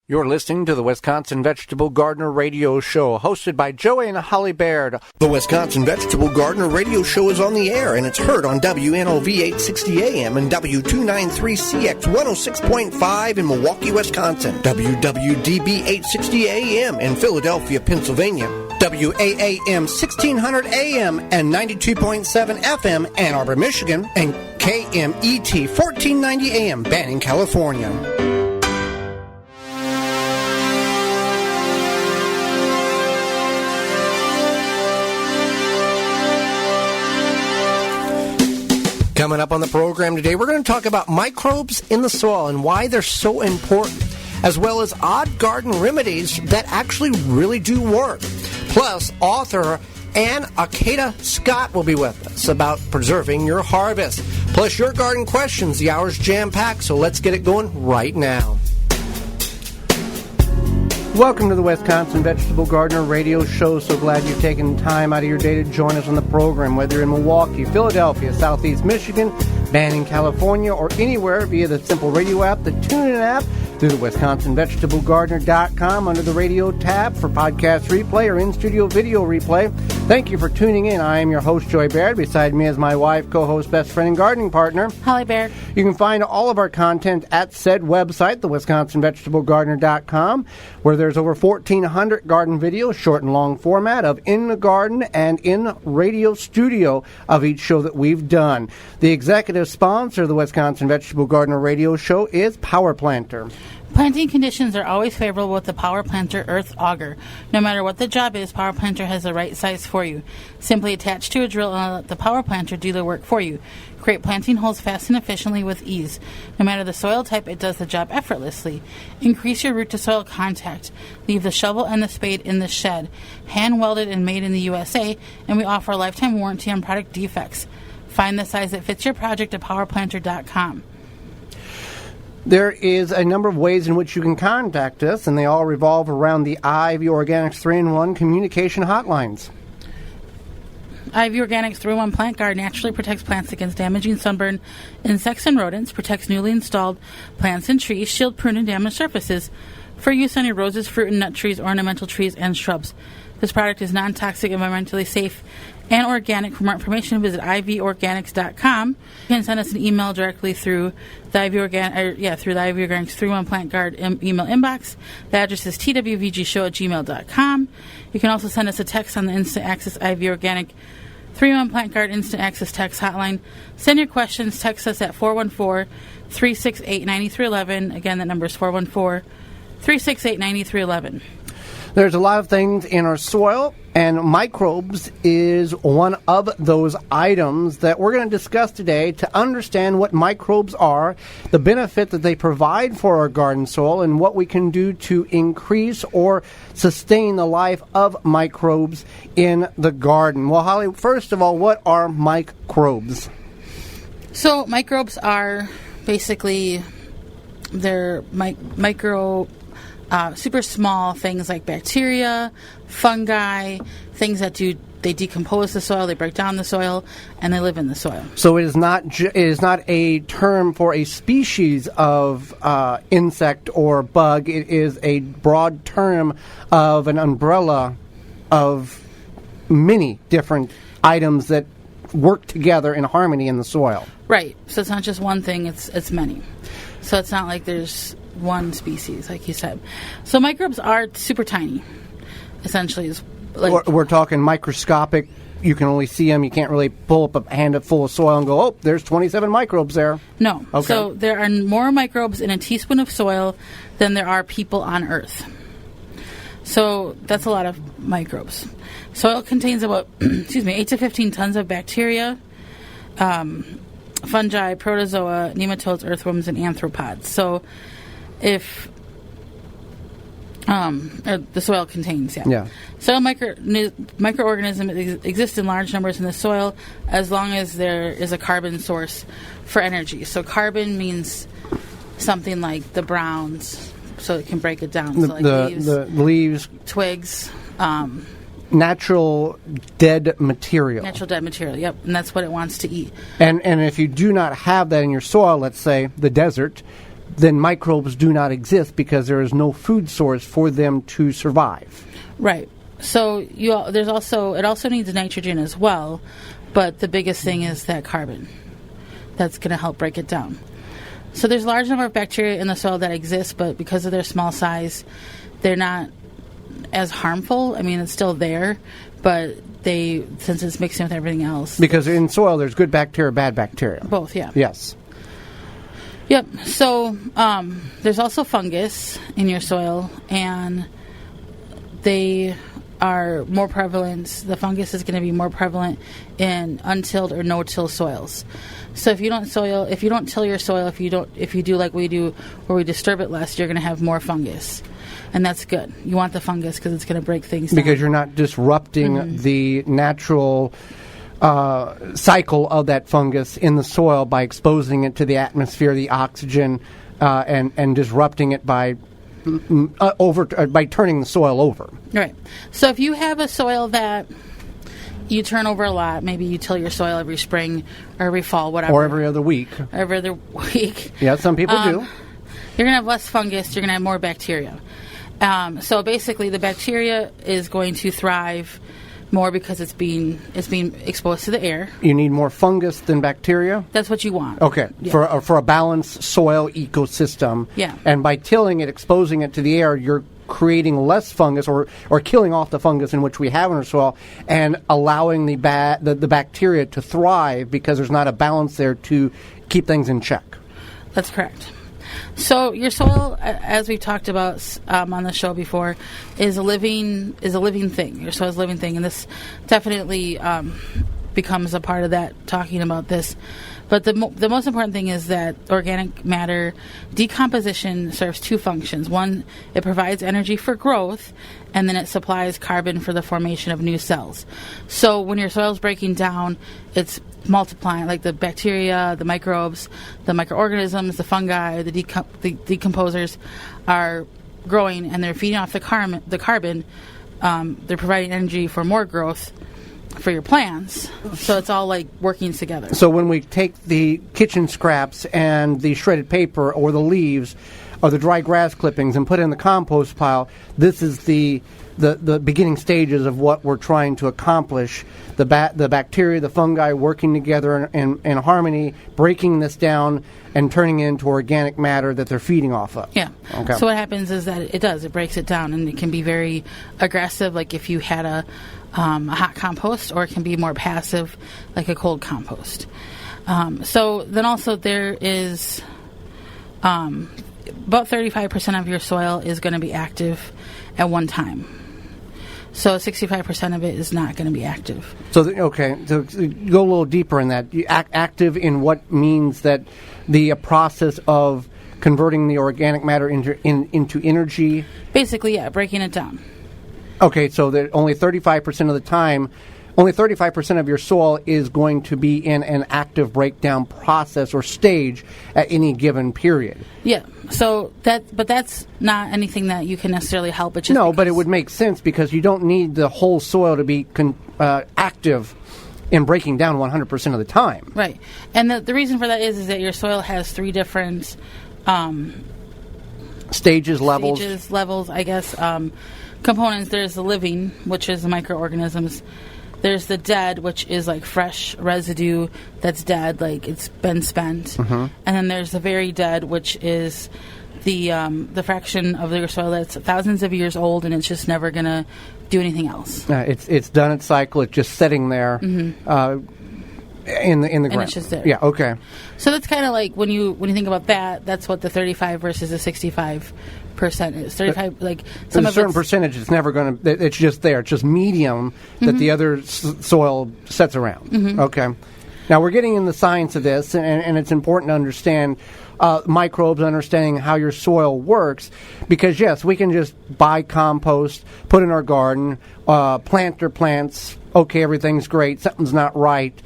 You're listening to the Wisconsin Vegetable Gardener Radio Show, hosted by Joey and Holly Baird. The Wisconsin Vegetable Gardener Radio Show is on the air, and it's heard on WNOV 860 AM and W293CX 106.5 in Milwaukee, Wisconsin, WWDB 860 AM in Philadelphia, Pennsylvania, WAAM 1600 AM and 92.7 FM, Ann Arbor, Michigan, and KMET 1490 AM, Banning, California. Coming up on the program today, we're going to talk about microbes in the soil and why they're so important, as well as odd garden remedies that actually really do work. Plus, author Ann Accetta Scott will be with us about preserving your harvest. Plus, your garden questions. The hour's jam-packed, so let's get it going right now. Welcome to the Wisconsin Vegetable Gardener Radio Show. So glad you've taken time out of your day to join us on the program, whether you're in Milwaukee, Philadelphia, Southeast Michigan, Banning, California, or anywhere via the simple radio app, the TuneIn app, through the WisconsinVegetableGardener.com under the radio tab for podcast replay or in-studio video replay. Thank you for tuning in. I am your host, Joy Baird. Beside me is my wife, co-host, best friend, and gardening partner, Holly Baird. You can find all of our content at said website, the WisconsinVegetableGardener.com, where there's over 1,400 garden videos, short and long format, of in the garden and in radio studio of each show that we've done. The executive sponsor of the Wisconsin Vegetable Gardener Radio Show is Power Planter. Planting conditions are always favorable with the Power Planter Earth Auger. No matter what the job is, Power Planter has the right size for you. Simply attach to a drill and let the Power Planter do the work for you. Create planting holes fast and efficiently with ease. No matter the soil type, it does the job effortlessly. Increase your root-to-soil contact. Leave the shovel and the spade in the shed. Hand-welded and made in the USA, and we offer a lifetime warranty on product defects. Find the size that fits your project at powerplanter.com. There is a number of ways in which you can contact us, and they all revolve around the IV Organics 3-in-1 communication hotlines. IV Organics 3-in-1 Plant Guard naturally protects plants against damaging sunburn, insects, and rodents, protects newly installed plants and trees, shield, prune, and damaged surfaces for use on your roses, fruit and nut trees, ornamental trees, and shrubs. This product is non-toxic, environmentally safe, and organic. For more information, visit ivorganics.com. You can send us an email directly through the IV Organics 3-in-1 Plant Guard email inbox. The address is twvgshow@gmail.com. You can also send us a text on the Instant Access IV Organic 3-in-1 Plant Guard Instant Access text hotline. Send your questions. Text us at 414-368-9311. Again, that number is 414-368-9311. There's a lot of things in our soil, and microbes is one of those items that we're going to discuss today to understand what microbes are, the benefit that they provide for our garden soil, and what we can do to increase or sustain the life of microbes in the garden. Well, Holly, first of all, what are microbes? So microbes are basically, they're super small things like bacteria, fungi, things that they decompose the soil, they break down the soil, and they live in the soil. So it is not a term for a species of insect or bug. It is a broad term of an umbrella of many different items that work together in harmony in the soil. Right. So it's not just one thing, it's many. So it's not like there's one species, like you said. So microbes are super tiny, essentially. We're talking microscopic. You can only see them. You can't really pull up a hand full of soil and go, oh, there's 27 microbes there. No. Okay. So there are more microbes in a teaspoon of soil than there are people on Earth. So that's a lot of microbes. Soil contains about 8 to 15 tons of bacteria, fungi, protozoa, nematodes, earthworms, and arthropods. So if the soil contains, soil microorganisms exist in large numbers in the soil as long as there is a carbon source for energy. So carbon means something like the browns, so it can break it down. So like the leaves, twigs, natural dead material. Natural dead material, yep, and that's what it wants to eat. And if you do not have that in your soil, let's say the desert, then microbes do not exist because there is no food source for them to survive. Right. So it also needs nitrogen as well, but the biggest thing is that carbon. That's going to help break it down. So there's a large number of bacteria in the soil that exist, but because of their small size, they're not as harmful. I mean, it's still there, but since it's mixing with everything else. Because in soil, there's good bacteria, bad bacteria. Both, yeah. Yes. Yep. So there's also fungus in your soil, and they are more prevalent. The fungus is going to be more prevalent in untilled or no-till soils. So if you don't till your soil, if you do like we do, where we disturb it less, you're going to have more fungus, and that's good. You want the fungus because it's going to break things down. Because you're not disrupting the natural cycle of that fungus in the soil by exposing it to the atmosphere, the oxygen, and disrupting it by turning the soil over. Right. So if you have a soil that you turn over a lot, maybe you till your soil every spring or every fall, whatever. Or every other week. Every other week. Yeah, some people do. You're going to have less fungus. You're going to have more bacteria. So basically, the bacteria is going to thrive more because it's being exposed to the air. You need more fungus than bacteria? That's what you want. Okay, yeah. For a balanced soil ecosystem. Yeah. And by tilling it, exposing it to the air, you're creating less fungus or killing off the fungus in which we have in our soil and allowing the bacteria to thrive because there's not a balance there to keep things in check. That's correct. So your soil, as we've talked about on the show before, is a living thing. Your soil is a living thing, and this definitely becomes a part of that, talking about this. But the most important thing is that organic matter decomposition serves two functions. One, it provides energy for growth, and then it supplies carbon for the formation of new cells. So when your soil is breaking down, it's multiplying, like the bacteria, the microbes, the microorganisms, the fungi, the decomposers are growing, and they're feeding off the carbon. They're providing energy for more growth for your plants. So it's all like working together. So when we take the kitchen scraps and the shredded paper or the leaves or the dry grass clippings and put it in the compost pile, this is the beginning stages of what we're trying to accomplish. The bacteria, the fungi working together in harmony, breaking this down and turning it into organic matter that they're feeding off of. Yeah. Okay. So what happens is that it breaks it down, and it can be very aggressive, like if you had a hot compost, or it can be more passive, like a cold compost. So then also there is about 35% of your soil is going to be active at one time. So 65% of it is not going to be active. So go a little deeper in that. Active in what means that the process of converting the organic matter into energy? Basically, yeah, breaking it down. Okay, so that only 35% of the time, only 35% of your soil is going to be in an active breakdown process or stage at any given period. Yeah, so that's not anything that you can necessarily help. It's just no, but it would make sense because you don't need the whole soil to be active in breaking down 100% of the time. Right, and the reason for that is that your soil has three different stages, levels, I guess. Components. There's the living, which is the microorganisms. There's the dead, which is like fresh residue that's dead, like it's been spent. Mm-hmm. And then there's the very dead, which is the fraction of your soil that's thousands of years old, and it's just never going to do anything else. It's done its cycle. It's just sitting there in the ground. And it's just there. Yeah. Okay. So that's kind of like when you think about that. That's what the 35 versus the 65% is. 35, like some a certain percentage, it's never going to. It's just there. It's just medium that the other soil sets around. Mm-hmm. Okay. Now we're getting in the science of this, and it's important to understand microbes, understanding how your soil works, because yes, we can just buy compost, put in our garden, plant your plants okay, everything's great, something's not right,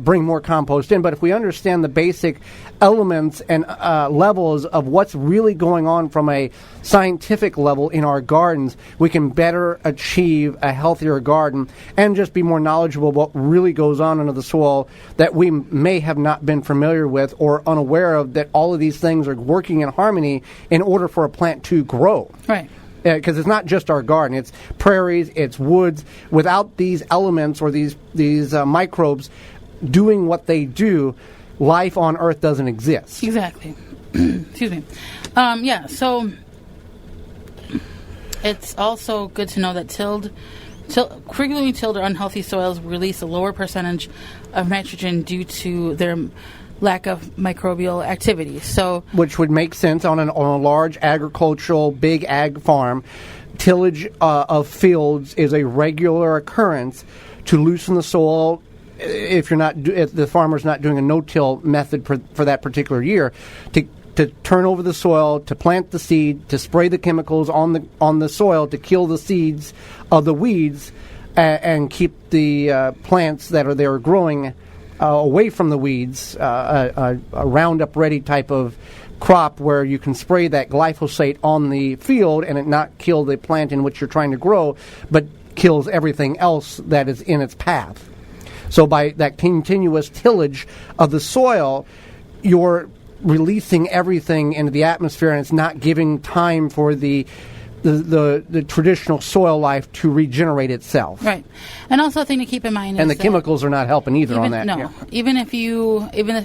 bring more compost in. But if we understand the basic elements and levels of what's really going on from a scientific level in our gardens, we can better achieve a healthier garden and just be more knowledgeable about what really goes on under the soil that we may have not been familiar with or unaware of, that all of these things are working in harmony in order for a plant to grow. Right. Because it's not just our garden, it's prairies, it's woods. Without these elements or these microbes doing what they do, life on Earth doesn't exist. Exactly. Excuse me. So it's also good to know that frequently tilled or unhealthy soils release a lower percentage of nitrogen due to their lack of microbial activity. So, which would make sense on a large agricultural, big ag farm. Tillage of fields is a regular occurrence to loosen the soil. If the farmer's not doing a no-till method for that particular year, to turn over the soil, to plant the seed, to spray the chemicals on the soil to kill the seeds of the weeds, and keep the plants that are there growing away from the weeds. A Roundup Ready type of crop where you can spray that glyphosate on the field and it not kill the plant in which you're trying to grow, but kills everything else that is in its path. So by that continuous tillage of the soil, you're releasing everything into the atmosphere, and it's not giving time for the traditional soil life to regenerate itself. Right. And also a thing to keep in mind is and the chemicals are not helping either on that. No. Yeah. Even if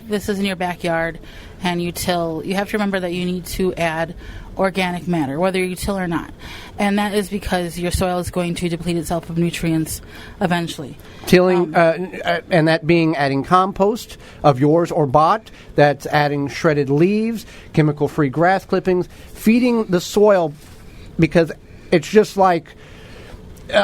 this is in your backyard and you till, you have to remember that you need to add organic matter, whether you till or not. And that is because your soil is going to deplete itself of nutrients eventually. Tilling, and that being adding compost of yours or bought, that's adding shredded leaves, chemical-free grass clippings, feeding the soil, because it's just like,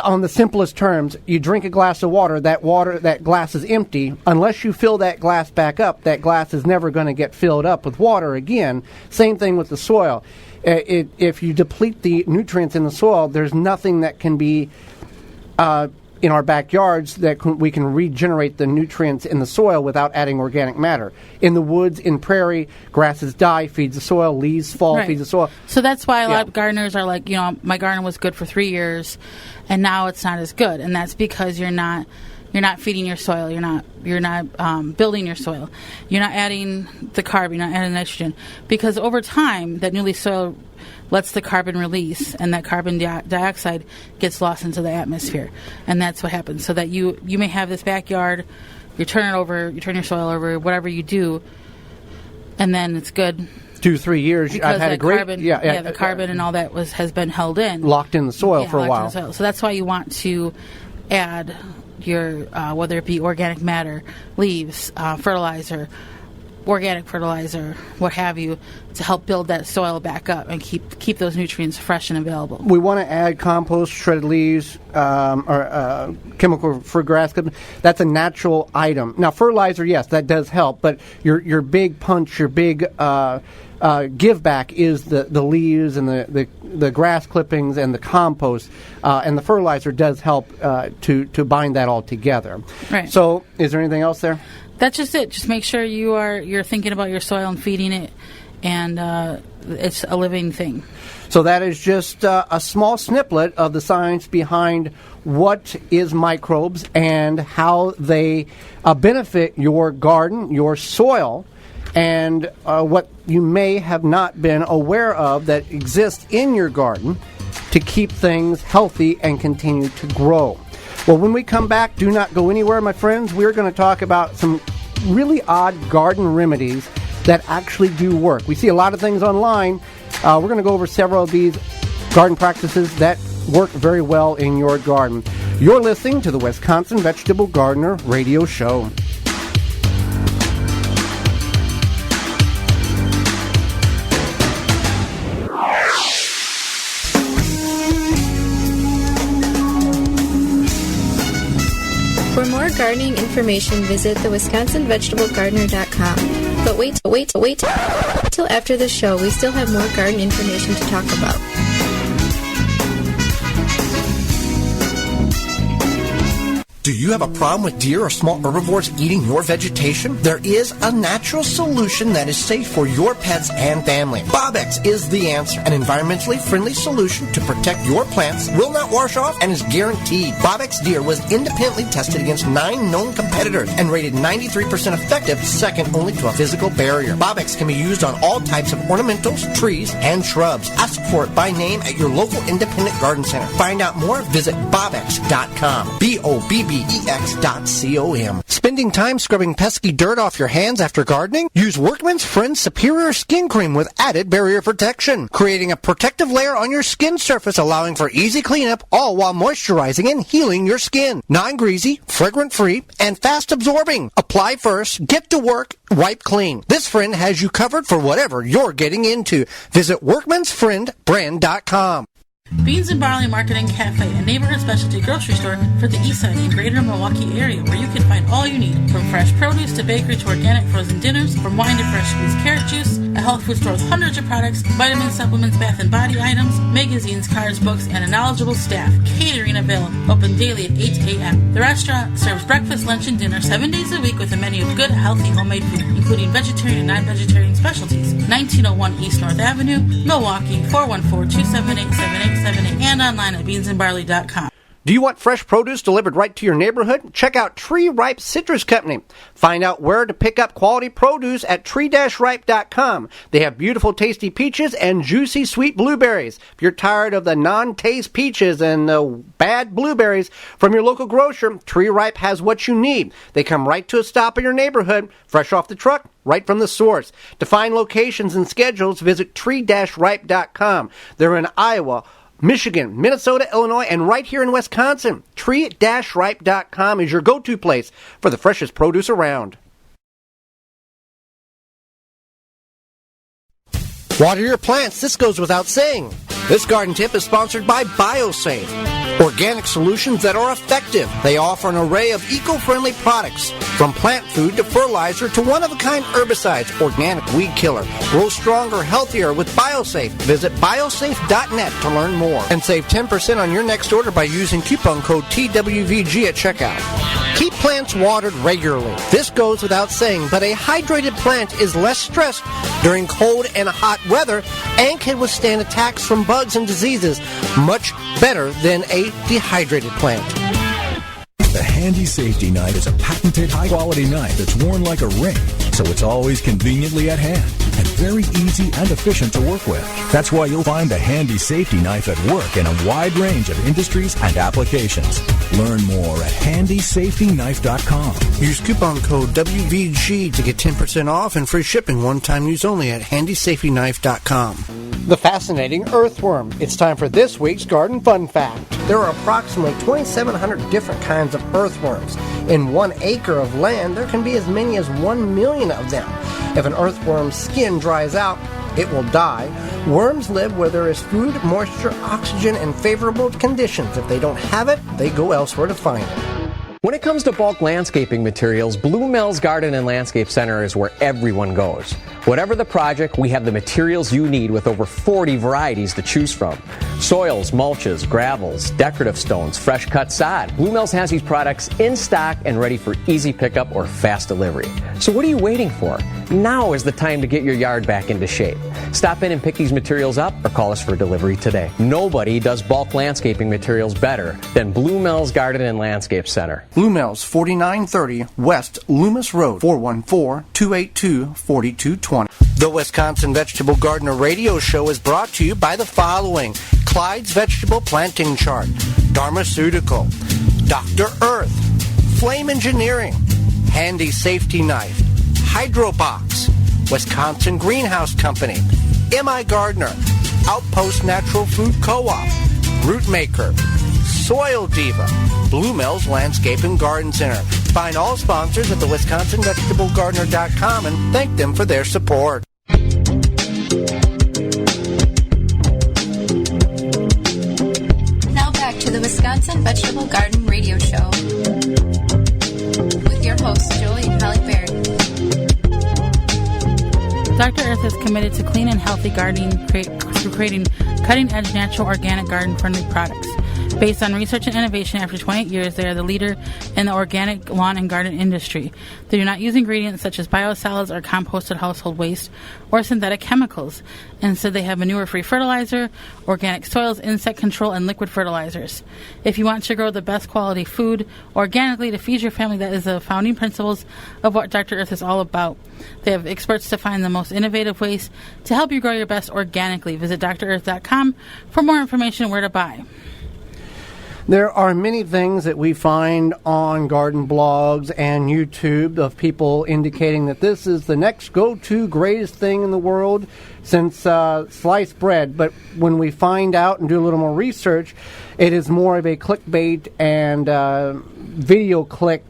on the simplest terms, you drink a glass of water, that glass is empty. Unless you fill that glass back up, that glass is never going to get filled up with water again. Same thing with the soil. If you deplete the nutrients in the soil, there's nothing that can be in our backyards that we can regenerate the nutrients in the soil without adding organic matter. In the woods, in prairie, grasses die, feeds the soil, leaves fall, feeds the soil. So that's why a lot of gardeners are like, my garden was good for 3 years, and now it's not as good. And that's because you're not feeding your soil. You're not building your soil. You're not adding the carbon. You're not adding nitrogen, because over time that newly soil lets the carbon release, and that carbon dioxide gets lost into the atmosphere, and that's what happens. So that you may have this backyard, you turn your soil over, whatever you do, and then it's good. 2-3 years, I've had a great carbon, the carbon and all that has been held in, locked in the soil for a while. So that's why you want to add your whether it be organic matter, leaves, fertilizer, organic fertilizer, what have you, to help build that soil back up and keep those nutrients fresh and available. We want to add compost, shredded leaves, or chemical for grass clipping. That's a natural item. Now, fertilizer, yes, that does help, but your big punch, your big give back is the leaves and the grass clippings and the compost, and the fertilizer does help to bind that all together. Right. So, is there anything else there? That's just it. Just make sure you're thinking about your soil and feeding it, and it's a living thing. So that is just a small snippet of the science behind what is microbes and how they benefit your garden, your soil, and what you may have not been aware of that exists in your garden to keep things healthy and continue to grow. Well, when we come back, do not go anywhere, my friends. We're going to talk about some really odd garden remedies that actually do work. We see a lot of things online. We're going to go over several of these garden practices that work very well in your garden. You're listening to the Wisconsin Vegetable Gardener Radio Show. For more gardening information, visit thewisconsinvegetablegardener.com. But wait till after the show. We still have more garden information to talk about. Do you have a problem with deer or small herbivores eating your vegetation? There is a natural solution that is safe for your pets and family. Bobex is the answer. An environmentally friendly solution to protect your plants, will not wash off, and is guaranteed. Bobex Deer was independently tested against 9 known competitors and rated 93% effective, second only to a physical barrier. Bobex can be used on all types of ornamentals, trees, and shrubs. Ask for it by name at your local independent garden center. Find out more, visit bobex.com. BOBBEX.com. Spending time scrubbing pesky dirt off your hands after gardening? Use Workman's Friend Superior Skin Cream with added barrier protection, creating a protective layer on your skin surface, allowing for easy cleanup, all while moisturizing and healing your skin. Non-greasy, fragrant-free, and fast-absorbing. Apply first, get to work, wipe clean. This friend has you covered for whatever you're getting into. Visit workmansfriendbrand.com. Beans and Barley Market and Cafe, a neighborhood specialty grocery store for the east side and greater Milwaukee area, where you can find all you need, from fresh produce to bakery to organic frozen dinners, from wine to fresh squeezed carrot juice, a health food store with hundreds of products, vitamins, supplements, bath and body items, magazines, cards, books, and a knowledgeable staff. Catering available, open daily at 8 a.m. The restaurant serves breakfast, lunch, and dinner 7 days a week with a menu of good, healthy, homemade food, including vegetarian and non-vegetarian specialties. 1901 East North Avenue, Milwaukee, 414-278-7878, and online at beansandbarley.com. Do you want fresh produce delivered right to your neighborhood? Check out Tree Ripe Citrus Company. Find out where to pick up quality produce at tree-ripe.com. They have beautiful, tasty peaches and juicy, sweet blueberries. If you're tired of the non-taste peaches and the bad blueberries from your local grocer, Tree Ripe has what you need. They come right to a stop in your neighborhood, fresh off the truck, right from the source. To find locations and schedules, visit tree-ripe.com. They're in Iowa, Michigan, Minnesota, Illinois, and right here in Wisconsin. Tree-ripe.com is your go-to place for the freshest produce around. Water your plants. This goes without saying. This garden tip is sponsored by BioSafe. Organic solutions that are effective. They offer an array of eco-friendly products, from plant food to fertilizer to one-of-a-kind herbicides, organic weed killer. Grow stronger, healthier with BioSafe. Visit biosafe.net to learn more and save 10% on your next order by using coupon code TWVG at checkout. Keep plants watered regularly. This goes without saying, but a hydrated plant is less stressed during cold and hot weather and can withstand attacks from bugs and diseases much better than a dehydrated plant. The Handy Safety Knife is a patented high-quality knife that's worn like a ring, so it's always conveniently at hand and very easy and efficient to work with. That's why you'll find the Handy Safety Knife at work in a wide range of industries and applications. Learn more at handysafetyknife.com. Use coupon code WVG to get 10% off and free shipping, one-time use only at handysafetyknife.com. The fascinating earthworm. It's time for this week's Garden Fun Fact. There are approximately 2,700 different kinds of earthworms. In 1 acre of land, there can be as many as 1 million of them. If an earthworm's skin dries out, it will die. Worms live where there is food, moisture, oxygen, and favorable conditions. If they don't have it, they go elsewhere to find it. When it comes to bulk landscaping materials, Blue Mills Garden and Landscape Center is where everyone goes. Whatever the project, we have the materials you need with over 40 varieties to choose from. Soils, mulches, gravels, decorative stones, fresh cut sod. Blue Mills has these products in stock and ready for easy pickup or fast delivery. So what are you waiting for? Now is the time to get your yard back into shape. Stop in and pick these materials up or call us for delivery today. Nobody does bulk landscaping materials better than Blue Mills Garden and Landscape Center. Blue Mills, 4930 West Loomis Road, 414-282-4220. The Wisconsin Vegetable Gardener Radio Show is brought to you by the following: Clyde's Vegetable Planting Chart, Dharmaceutical, Dr. Earth, Flame Engineering, Handy Safety Knife, Hydrobox, Wisconsin Greenhouse Company, M.I. Gardner, Outpost Natural Food Co-op, Rootmaker, Soil Diva, Blue Mills Landscape and Garden Center. Find all sponsors at the WisconsinVegetableGardener.com and thank them for their support. Now back to the Wisconsin Vegetable Garden Radio Show with your hosts, Julie and Holly Baird. Dr. Earth is committed to clean and healthy gardening through creating cutting-edge natural organic garden-friendly products. Based on research and innovation, after 28 years, they are the leader in the organic lawn and garden industry. They do not use ingredients such as biosolids or composted household waste or synthetic chemicals. Instead, they have manure-free fertilizer, organic soils, insect control, and liquid fertilizers. If you want to grow the best quality food organically to feed your family, that is the founding principles of what Dr. Earth is all about. They have experts to find the most innovative ways to help you grow your best organically. Visit drearth.com for more information and where to buy. There are many things that we find on garden blogs and YouTube of people indicating that this is the next go-to greatest thing in the world since sliced bread. But when we find out and do a little more research, it is more of a clickbait and video click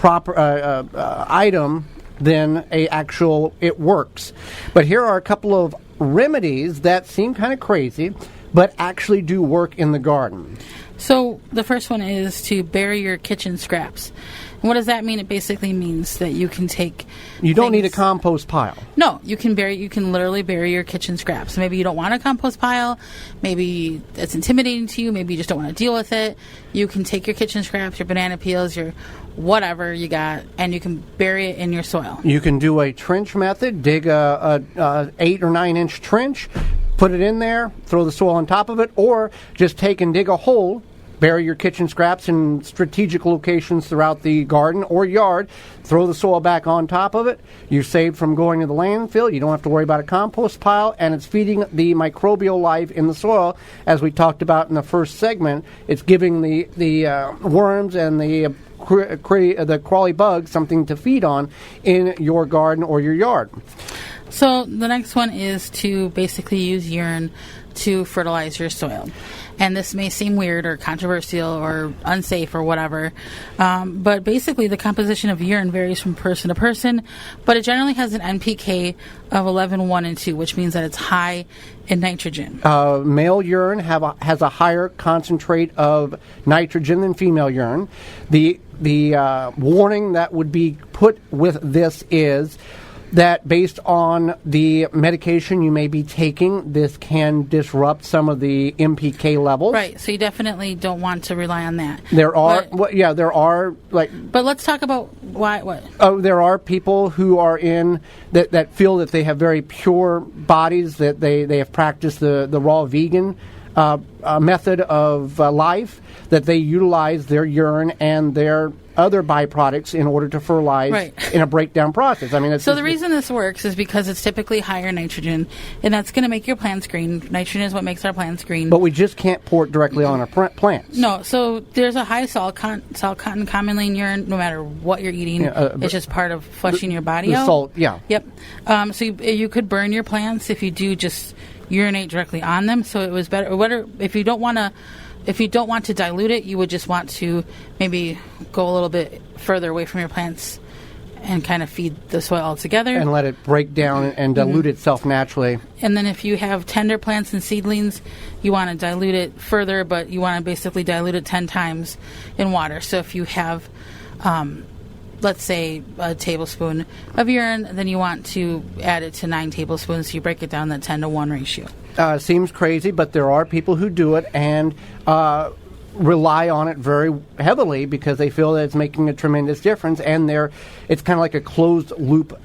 item than a actual it works. But here are a couple of remedies that seem kind of crazy, but actually do work in the garden. So the first one is to bury your kitchen scraps. And what does that mean? It basically means that you can take... You don't need a compost pile. No, you can literally bury your kitchen scraps. Maybe you don't want a compost pile. Maybe it's intimidating to you. Maybe you just don't want to deal with it. You can take your kitchen scraps, your banana peels, your whatever you got, and you can bury it in your soil. You can do a trench method, dig a 8 or 9 inch trench, put it in there, throw the soil on top of it, or just take and dig a hole, bury your kitchen scraps in strategic locations throughout the garden or yard, throw the soil back on top of it. You're saved from going to the landfill. You don't have to worry about a compost pile, and it's feeding the microbial life in the soil. As we talked about in the first segment, it's giving the worms and the crawly bugs something to feed on in your garden or your yard. So the next one is to basically use urine to fertilize your soil. And this may seem weird or controversial or unsafe or whatever, but basically the composition of urine varies from person to person, but it generally has an NPK of 11, 1, and 2, which means that it's high in nitrogen. Male urine has a higher concentrate of nitrogen than female urine. The warning that would be put with this is that based on the medication you may be taking, this can disrupt some of the NPK levels. Right, so you definitely don't want to rely on that. There are But let's talk about what. There are people who are in that feel that they have very pure bodies, that they have practiced the raw vegan method of life, that they utilize their urine and their other byproducts in order to fertilize in a breakdown process. I mean, the reason this works is because it's typically higher nitrogen, and that's going to make your plants green. Nitrogen is what makes our plants green. But we just can't pour it directly on our plants. No, so there's a high salt content commonly in urine, no matter what you're eating. It's just part of flushing your body out. Salt, yeah. Yep. So you could burn your plants if you do just urinate directly on them. So it was better. If you don't want to dilute it, you would just want to maybe go a little bit further away from your plants and kind of feed the soil altogether. And let it break down and dilute itself naturally. And then if you have tender plants and seedlings, you want to dilute it further, but you want to basically dilute it 10 times in water. So if you have, let's say, a tablespoon of urine, then you want to add it to 9 tablespoons. So you break it down that 10-to-1 ratio. Seems crazy, but there are people who do it and rely on it very heavily because they feel that it's making a tremendous difference, and it's kind of like a closed loop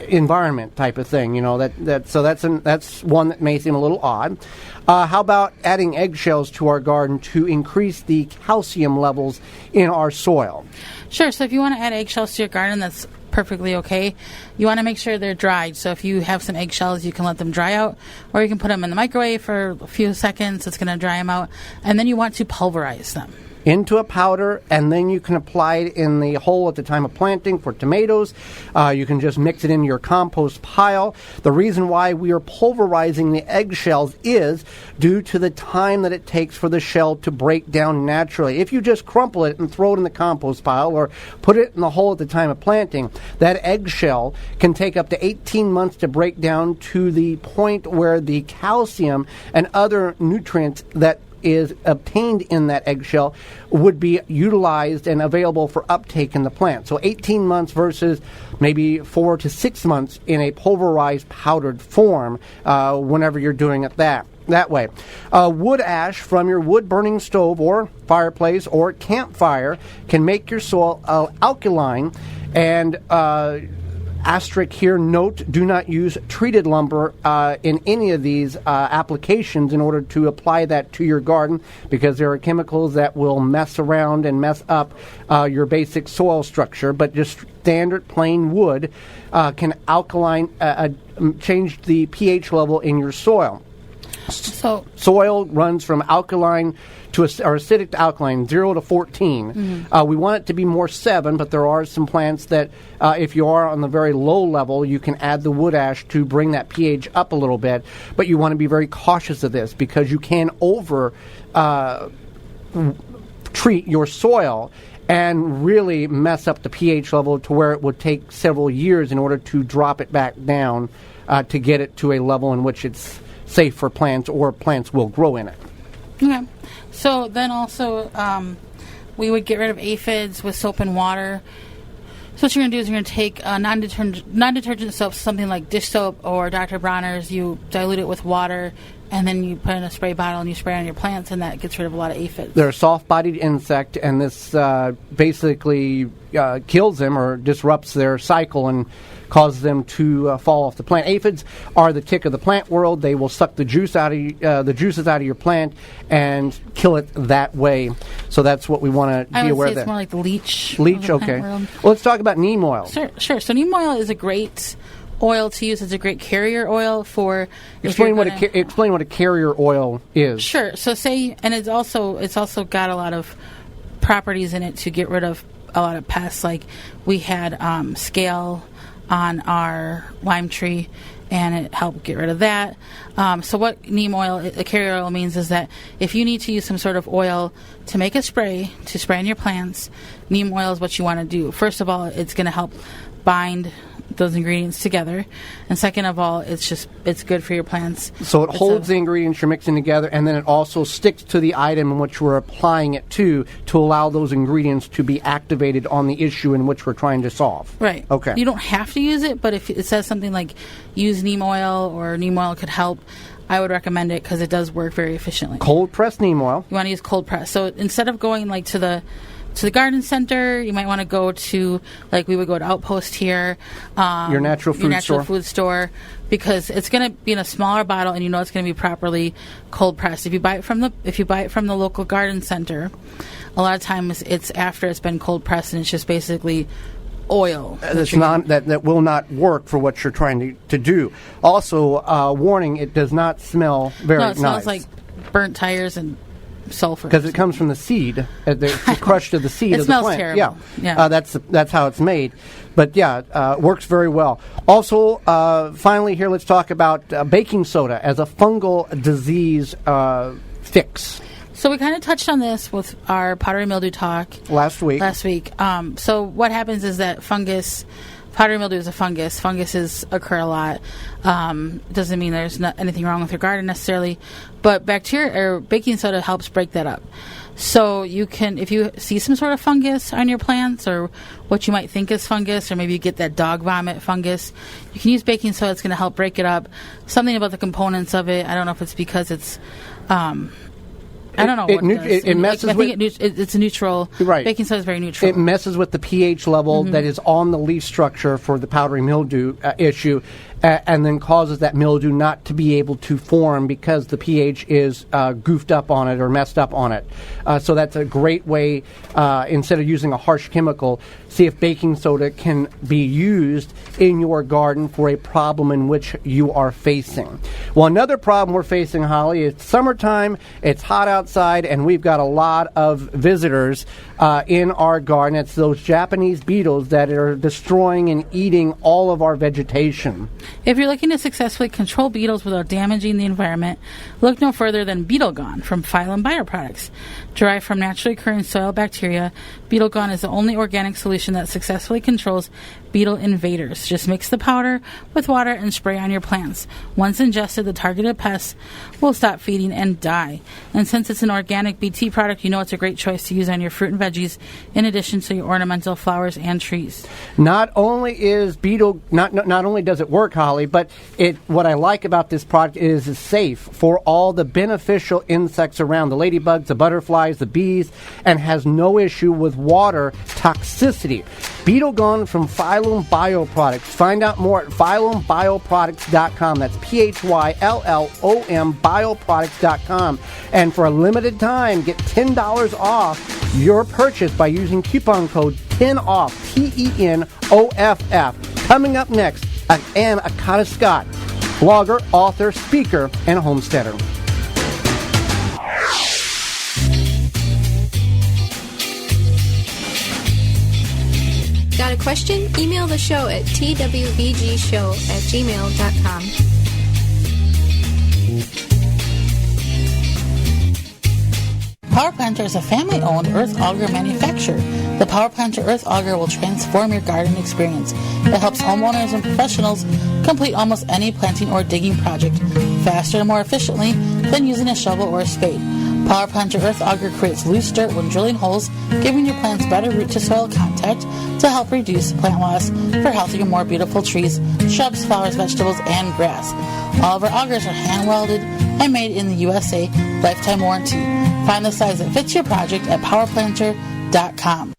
environment type of thing. You know, that's one that may seem a little odd. How about adding eggshells to our garden to increase the calcium levels in our soil? Sure. So if you want to add eggshells to your garden, that's perfectly okay. You want to make sure they're dried. So if you have some eggshells, you can let them dry out, or you can put them in the microwave for a few seconds. It's going to dry them out. And then you want to pulverize them into a powder, and then you can apply it in the hole at the time of planting for tomatoes. You can just mix it into your compost pile. The reason why we are pulverizing the eggshells is due to the time that it takes for the shell to break down naturally. If you just crumple it and throw it in the compost pile or put it in the hole at the time of planting, that eggshell can take up to 18 months to break down to the point where the calcium and other nutrients that is obtained in that eggshell would be utilized and available for uptake in the plant. So 18 months versus maybe 4 to 6 months in a pulverized powdered form whenever you're doing it that. that way. Wood ash from your wood-burning stove or fireplace or campfire can make your soil alkaline. And asterisk here, note, do not use treated lumber in any of these applications in order to apply that to your garden, because there are chemicals that will mess around and mess up your basic soil structure. But just standard plain wood can alkaline, change the pH level in your soil. So soil runs from alkaline to or acidic to alkaline, 0 to 14. Mm-hmm. We want it to be more 7, but there are some plants that, if you are on the very low level, you can add the wood ash to bring that pH up a little bit. But you want to be very cautious of this, because you can treat your soil and really mess up the pH level to where it would take several years in order to drop it back down to get it to a level in which it's safe for plants, or plants will grow in it. Okay. So then also we would get rid of aphids with soap and water. So what you're going to do is you're going to take non-detergent soap, something like dish soap or Dr. Bronner's. You dilute it with water, and then you put it in a spray bottle and you spray on your plants, and that gets rid of a lot of aphids. They're a soft-bodied insect, and this basically kills them or disrupts their cycle and causes them to fall off the plant. Aphids are the tick of the plant world. They will suck the juices out of your plant and kill it that way. So that's what we want to be aware of. It's more like the leech. Leech, okay. Well, let's talk about neem oil. Sure. So neem oil is a great oil to use. It's a great carrier oil for. Explain what a carrier oil is. Sure. So it's also got a lot of properties in it to get rid of a lot of pests. Like we had scale on our lime tree, and it helped get rid of that. So what neem oil, a carrier oil, means is that if you need to use some sort of oil to make a spray, to spray on your plants, neem oil is what you want to do. First of all, it's going to help bind those ingredients together, and second of all, it's good for your plants. So it holds the ingredients you're mixing together, and then it also sticks to the item in which we're applying it to allow those ingredients to be activated on the issue in which we're trying to solve. Right. Okay. You don't have to use it, but if it says something like use neem oil or neem oil could help, I would recommend it because it does work very efficiently. Cold pressed neem oil. You want to use cold press. So instead of going like to the garden center, you might want to go to, like we would go to Outpost here. Your natural food store, because it's going to be in a smaller bottle, and you know it's going to be properly cold pressed. If you buy it from the local garden center, a lot of times it's after it's been cold pressed, and it's just basically oil. That will not work for what you're trying to do. Also, warning: it does not smell very nice. No, it smells like burnt tires and sulfur, because it comes from the seed. It's crushed to the seed of the plant. It smells terrible. Yeah. That's how it's made. But works very well. Also, finally here, let's talk about baking soda as a fungal disease fix. So we kind of touched on this with our powdery mildew talk last week. So what happens is that powdery mildew is a fungus. Funguses occur a lot. Doesn't mean there's not anything wrong with your garden necessarily, but bacteria or baking soda helps break that up. So you can, if you see some sort of fungus on your plants, or what you might think is fungus, or maybe you get that dog vomit fungus, you can use baking soda. It's going to help break it up. Something about the components of it. I don't know if it's because it's I don't know. It messes with. It's a neutral. Right. Baking soda is very neutral. It messes with the pH level that is on the leaf structure for the powdery mildew issue, and then causes that mildew not to be able to form because the pH is goofed up on it or messed up on it. So that's a great way, instead of using a harsh chemical, see if baking soda can be used in your garden for a problem in which you are facing. Well, another problem we're facing, Holly, is summertime. It's hot outside, and we've got a lot of visitors in our garden. It's those Japanese beetles that are destroying and eating all of our vegetation. If you're looking to successfully control beetles without damaging the environment, look no further than Beetle Gone from Phylum Bioproducts. Derived from naturally occurring soil bacteria, Beetle Gone is the only organic solution that successfully controls beetle invaders. Just mix the powder with water and spray on your plants. Once ingested, the targeted pests will stop feeding and die. And since it's an organic BT product, you know it's a great choice to use on your fruit and veggies in addition to your ornamental flowers and trees. Not only is Beetle, not only does it work, Holly, but what I like about this product is it's safe for all the beneficial insects around, the ladybugs, the butterflies, the bees, and has no issue with water toxicity. Beetle Gone from Phylum Bioproducts. Find out more at phyllumbioproducts.com. That's PHYLLOM bioproducts.com. And for a limited time, get $10 off your purchase by using coupon code 10OFF, TENOFF. Coming up next, Ann Accetta Scott, blogger, author, speaker, and homesteader. Got a question? Email the show at twvgshow@gmail.com. Power Planter is a family-owned earth auger manufacturer. The Power Planter earth auger will transform your garden experience. It helps homeowners and professionals complete almost any planting or digging project faster and more efficiently than using a shovel or a spade. Power Planter earth auger creates loose dirt when drilling holes, giving your plants better root-to-soil contact to help reduce plant loss for healthier, more beautiful trees, shrubs, flowers, vegetables, and grass. All of our augers are hand-welded and made in the USA, lifetime warranty. Find the size that fits your project at powerplanter.com.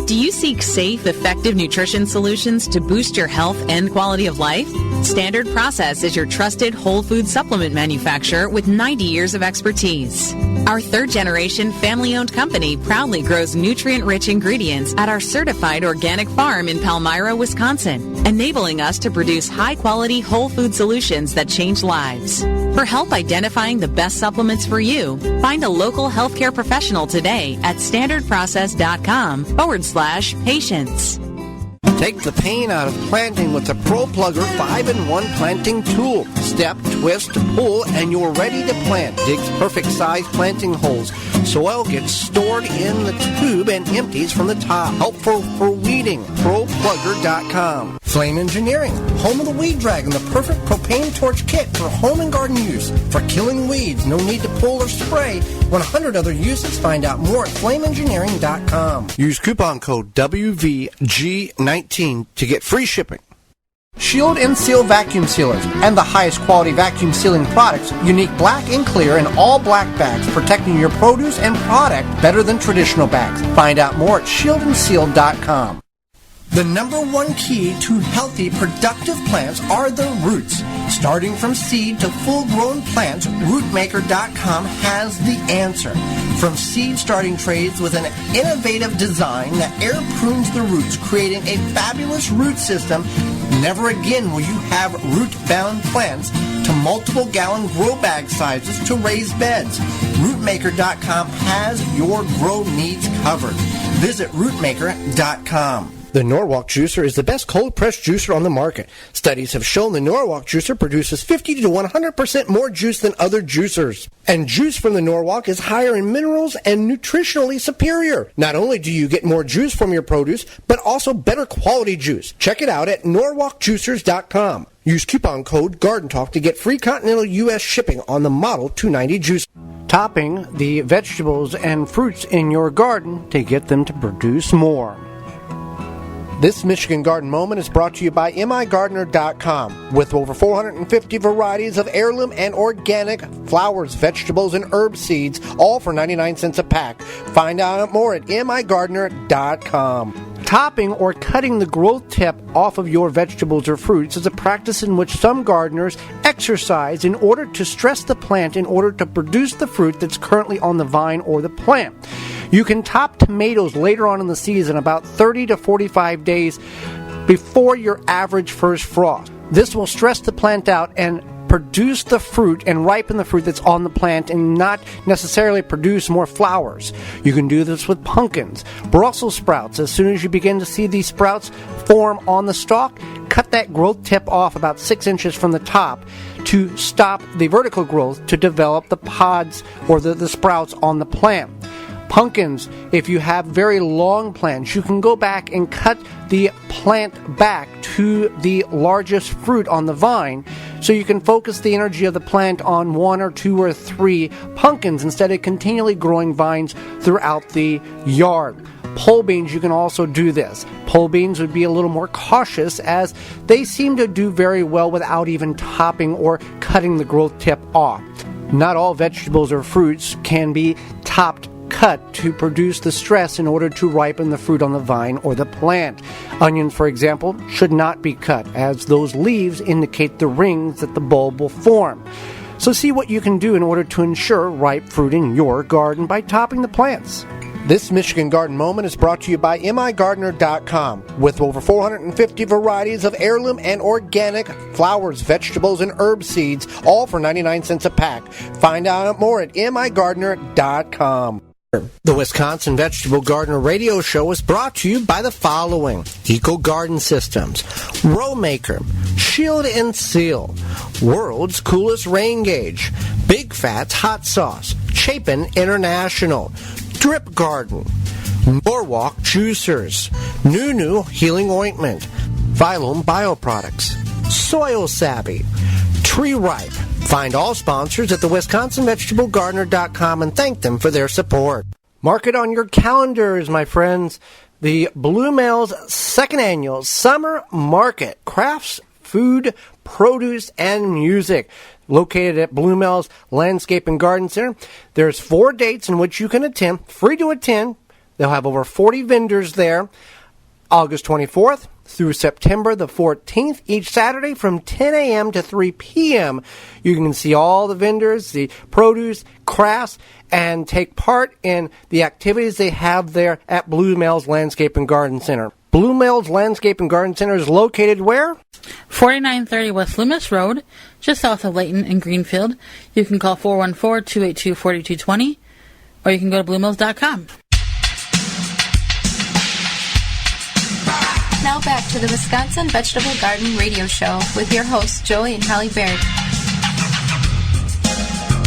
Do you seek safe, effective nutrition solutions to boost your health and quality of life? Standard Process is your trusted whole food supplement manufacturer with 90 years of expertise. Our third-generation family-owned company proudly grows nutrient-rich ingredients at our certified organic farm in Palmyra, Wisconsin, enabling us to produce high-quality whole food solutions that change lives. For help identifying the best supplements for you, find a local healthcare professional today at standardprocess.com/patience. Take the pain out of planting with the Pro Plugger 5-in-1 planting tool. Step, twist, pull, and you're ready to plant. Digs perfect size planting holes. Soil gets stored in the tube and empties from the top. Helpful for weeding. ProPlugger.com. Flame Engineering, home of the Weed Dragon, the perfect propane torch kit for home and garden use. For killing weeds, no need to pull or spray. 100 other uses. Find out more at flameengineering.com. Use coupon code WVG19 to get free shipping. Shield and Seal vacuum sealers and the highest quality vacuum sealing products. Unique black and clear and all black bags, protecting your produce and product better than traditional bags. Find out more at shieldandseal.com. The number one key to healthy, productive plants are the roots. Starting from seed to full-grown plants, rootmaker.com has the answer. From seed starting trays with an innovative design that air prunes the roots, creating a fabulous root system, never again will you have root-bound plants, to multiple gallon grow bag sizes to raised beds. Rootmaker.com has your grow needs covered. Visit rootmaker.com. The Norwalk juicer is the best cold-pressed juicer on the market. Studies have shown the Norwalk juicer produces 50 to 100% more juice than other juicers. And juice from the Norwalk is higher in minerals and nutritionally superior. Not only do you get more juice from your produce, but also better quality juice. Check it out at norwalkjuicers.com. Use coupon code GARDENTALK to get free continental U.S. shipping on the Model 290 juice. Topping the vegetables and fruits in your garden to get them to produce more. This Michigan Garden Moment is brought to you by migardener.com. With over 450 varieties of heirloom and organic flowers, vegetables, and herb seeds, all for 99 cents a pack. Find out more at migardener.com. Topping or cutting the growth tip off of your vegetables or fruits is a practice in which some gardeners exercise in order to stress the plant in order to produce the fruit that's currently on the vine or the plant. You can top tomatoes later on in the season, about 30 to 45 days before your average first frost. This will stress the plant out and produce the fruit and ripen the fruit that's on the plant and not necessarily produce more flowers. You can do this with pumpkins, Brussels sprouts. As soon as you begin to see these sprouts form on the stalk, cut that growth tip off about 6 inches from the top to stop the vertical growth to develop the pods or the sprouts on the plant. Pumpkins, if you have very long plants, you can go back and cut the plant back to the largest fruit on the vine, so you can focus the energy of the plant on 1 or 2 or 3 pumpkins instead of continually growing vines throughout the yard. Pole beans, you can also do this. Pole beans would be a little more cautious, as they seem to do very well without even topping or cutting the growth tip off. Not all vegetables or fruits can be topped cut to produce the stress in order to ripen the fruit on the vine or the plant. Onions, for example, should not be cut, as those leaves indicate the rings that the bulb will form. So see what you can do in order to ensure ripe fruit in your garden by topping the plants. This Michigan Garden Moment is brought to you by migardener.com. With over 450 varieties of heirloom and organic flowers, vegetables, and herb seeds, all for 99 cents a pack. Find out more at migardener.com. The Wisconsin Vegetable Gardener Radio Show is brought to you by the following: Eco Garden Systems, Row Maker, Shield and Seal, World's Coolest Rain Gauge, Big Fats Hot Sauce, Chapin International, Drip Garden, Norwalk Juicers, Nunu Healing Ointment, Phylum Bioproducts, Soil Savvy, Tree Ripe. Find all sponsors at the WisconsinVegetableGardener.com and thank them for their support. Mark it on your calendars, my friends. The Blue Mail's second annual Summer Market, Crafts, Food, Produce, and Music, located at Blue Mail's Landscape and Garden Center. There's 4 dates in which you can attend, free to attend. They'll have over 40 vendors there. August 24th through September the 14th, each Saturday from 10 a.m. to 3 p.m. You can see all the vendors, the produce, crafts, and take part in the activities they have there at Blue Mail's Landscape and Garden Center. Blue Mail's Landscape and Garden Center is located where? 4930 West Loomis Road, just south of Layton and Greenfield. You can call 414-282-4220, or you can go to bluemills.com. Now back to the Wisconsin Vegetable Garden Radio Show with your hosts, Joey and Holly Baird.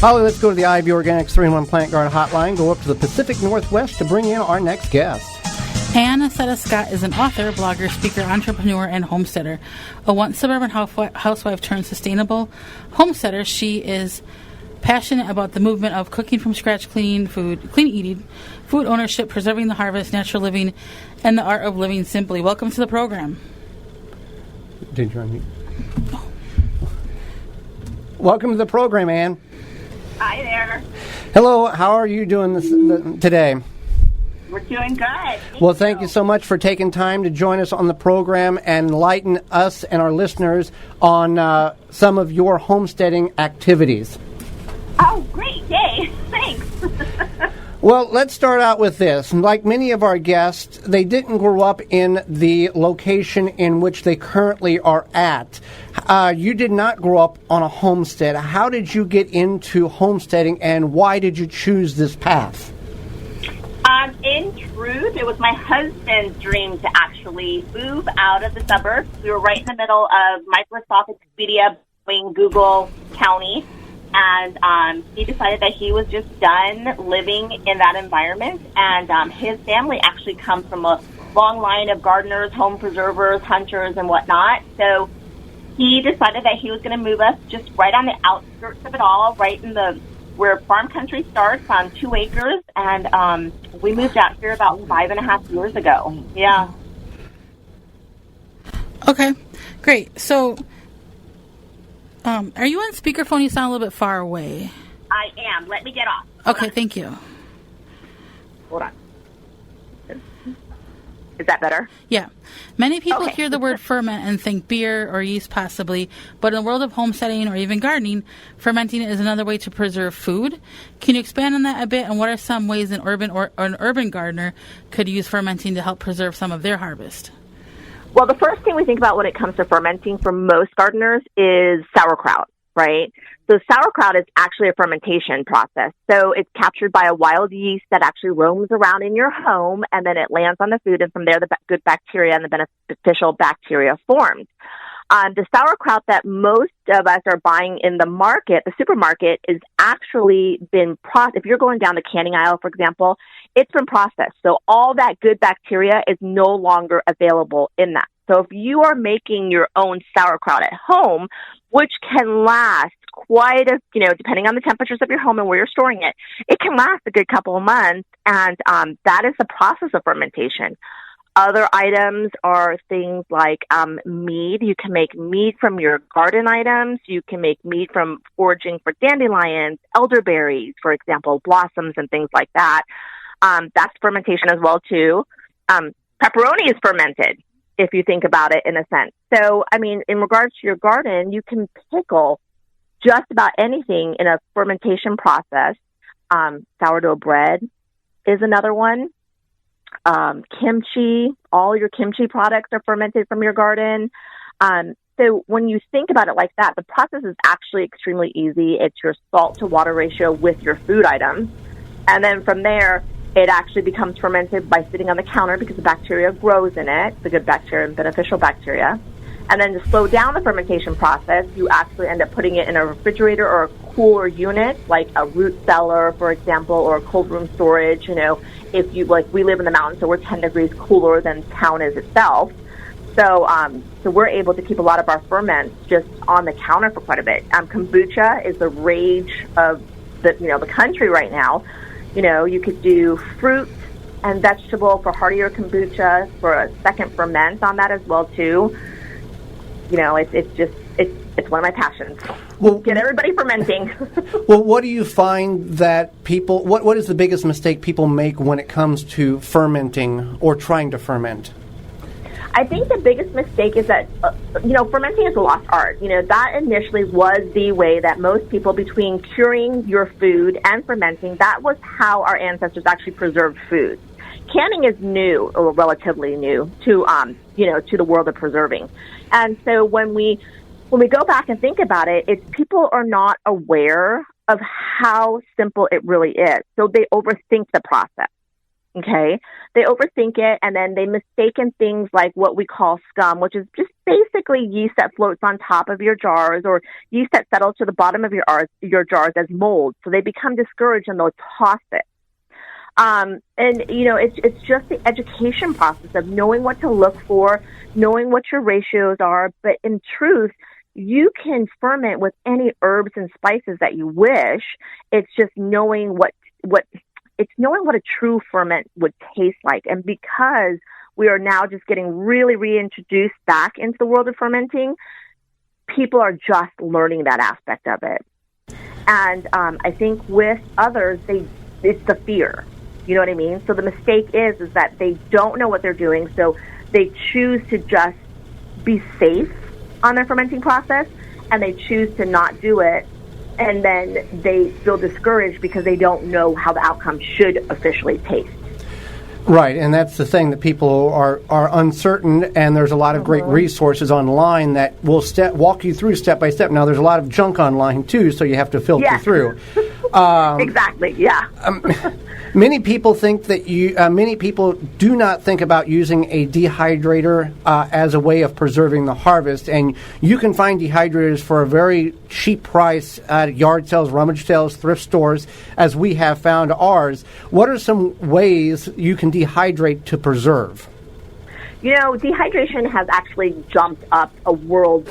Holly, let's go to the IV Organics 3-in-1 Plant Garden Hotline, go up to the Pacific Northwest to bring in our next guest. Ann Accetta Scott is an author, blogger, speaker, entrepreneur, and homesteader. A once suburban housewife turned sustainable homesteader, she is passionate about the movement of cooking from scratch, clean eating, food ownership, preserving the harvest, natural living, and the art of living simply. Welcome to the program. Did you unmute? Oh. Welcome to the program, Ann. Hi there. Hello, how are you doing today? We're doing good. Thank you so much for taking time to join us on the program and enlighten us and our listeners on some of your homesteading activities. Oh, great. Yay. Thanks. Well, let's start out with this. Like many of our guests, they didn't grow up in the location in which they currently are at. You did not grow up on a homestead. How did you get into homesteading, and why did you choose this path? In truth, it was my husband's dream to actually move out of the suburbs. We were right in the middle of Microsoft, Expedia, Google County. And he decided that he was just done living in that environment. And his family actually comes from a long line of gardeners, home preservers, hunters, and whatnot. So he decided that he was going to move us just right on the outskirts of it all, right in the where farm country starts on 2 acres. And we moved out here about 5.5 years ago. Yeah. Okay, great. So are you on speakerphone? You sound a little bit far away. I am. Let me get off. Okay, thank you. Hold on. Is that better? Yeah. Many people hear the word ferment and think beer or yeast possibly, but in the world of homesteading or even gardening, fermenting is another way to preserve food. Can you expand on that a bit, and what are some ways an urban gardener could use fermenting to help preserve some of their harvest? Well, the first thing we think about when it comes to fermenting for most gardeners is sauerkraut, right? So sauerkraut is actually a fermentation process. So it's captured by a wild yeast that actually roams around in your home, and then it lands on the food, and from there the good bacteria and the beneficial bacteria formed. The sauerkraut that most of us are buying in the market, the supermarket, is actually been processed. If you're going down the canning aisle, for example, it's been processed. So all that good bacteria is no longer available in that. So if you are making your own sauerkraut at home, which can last quite a, depending on the temperatures of your home and where you're storing it, it can last a good couple of months. And that is the process of fermentation. Other items are things like mead. You can make mead from your garden items. You can make mead from foraging for dandelions, elderberries, for example, blossoms and things like that. That's fermentation as well, too. Pepperoni is fermented, if you think about it in a sense. So, I mean, in regards to your garden, you can pickle just about anything in a fermentation process. Sourdough bread is another one. Kimchi, all your kimchi products are fermented from your garden. So when you think about it like that, the process is actually extremely easy. It's your salt to water ratio with your food items. And then from there, it actually becomes fermented by sitting on the counter because the bacteria grows in it, the good bacteria and beneficial bacteria. And then to slow down the fermentation process, you actually end up putting it in a refrigerator or a cooler unit, like a root cellar, for example, or a cold room storage. If you, like, we live in the mountains, so we're 10 degrees cooler than town is itself. So we're able to keep a lot of our ferments just on the counter for quite a bit. Kombucha is the rage of the country right now. You could do fruit and vegetable for heartier kombucha for a second ferment on that as well, too. It's one of my passions. Well, get everybody fermenting. Well, what do you find that people, what is the biggest mistake people make when it comes to fermenting or trying to ferment? I think the biggest mistake is that, fermenting is a lost art. That initially was the way that most people, between curing your food and fermenting, that was how our ancestors actually preserved food. Canning is new, or relatively new, to the world of preserving. And so when we go back and think about it, it's people are not aware of how simple it really is. So they overthink the process. Okay? They overthink it, and then they mistaken things like what we call scum, which is just basically yeast that floats on top of your jars, or yeast that settles to the bottom of your jars as mold. So they become discouraged and they'll toss it. It's just the education process of knowing what to look for, knowing what your ratios are. But in truth, you can ferment with any herbs and spices that you wish. It's just knowing what a true ferment would taste like. And because we are now just getting really reintroduced back into the world of fermenting, people are just learning that aspect of it. And I think with others, it's the fear. You know what I mean? So the mistake is that they don't know what they're doing, so they choose to just be safe on their fermenting process, and they choose to not do it, and then they feel discouraged because they don't know how the outcome should officially taste. Right, and that's the thing, that people are uncertain, and there's a lot of great resources online that will walk you through step by step. Now, there's a lot of junk online, too, so you have to filter through. Exactly, yeah. Many people think that many people do not think about using a dehydrator as a way of preserving the harvest, and you can find dehydrators for a very cheap price at yard sales, rummage sales, thrift stores, as we have found ours. What are some ways you can dehydrate to preserve? Dehydration has actually jumped up a world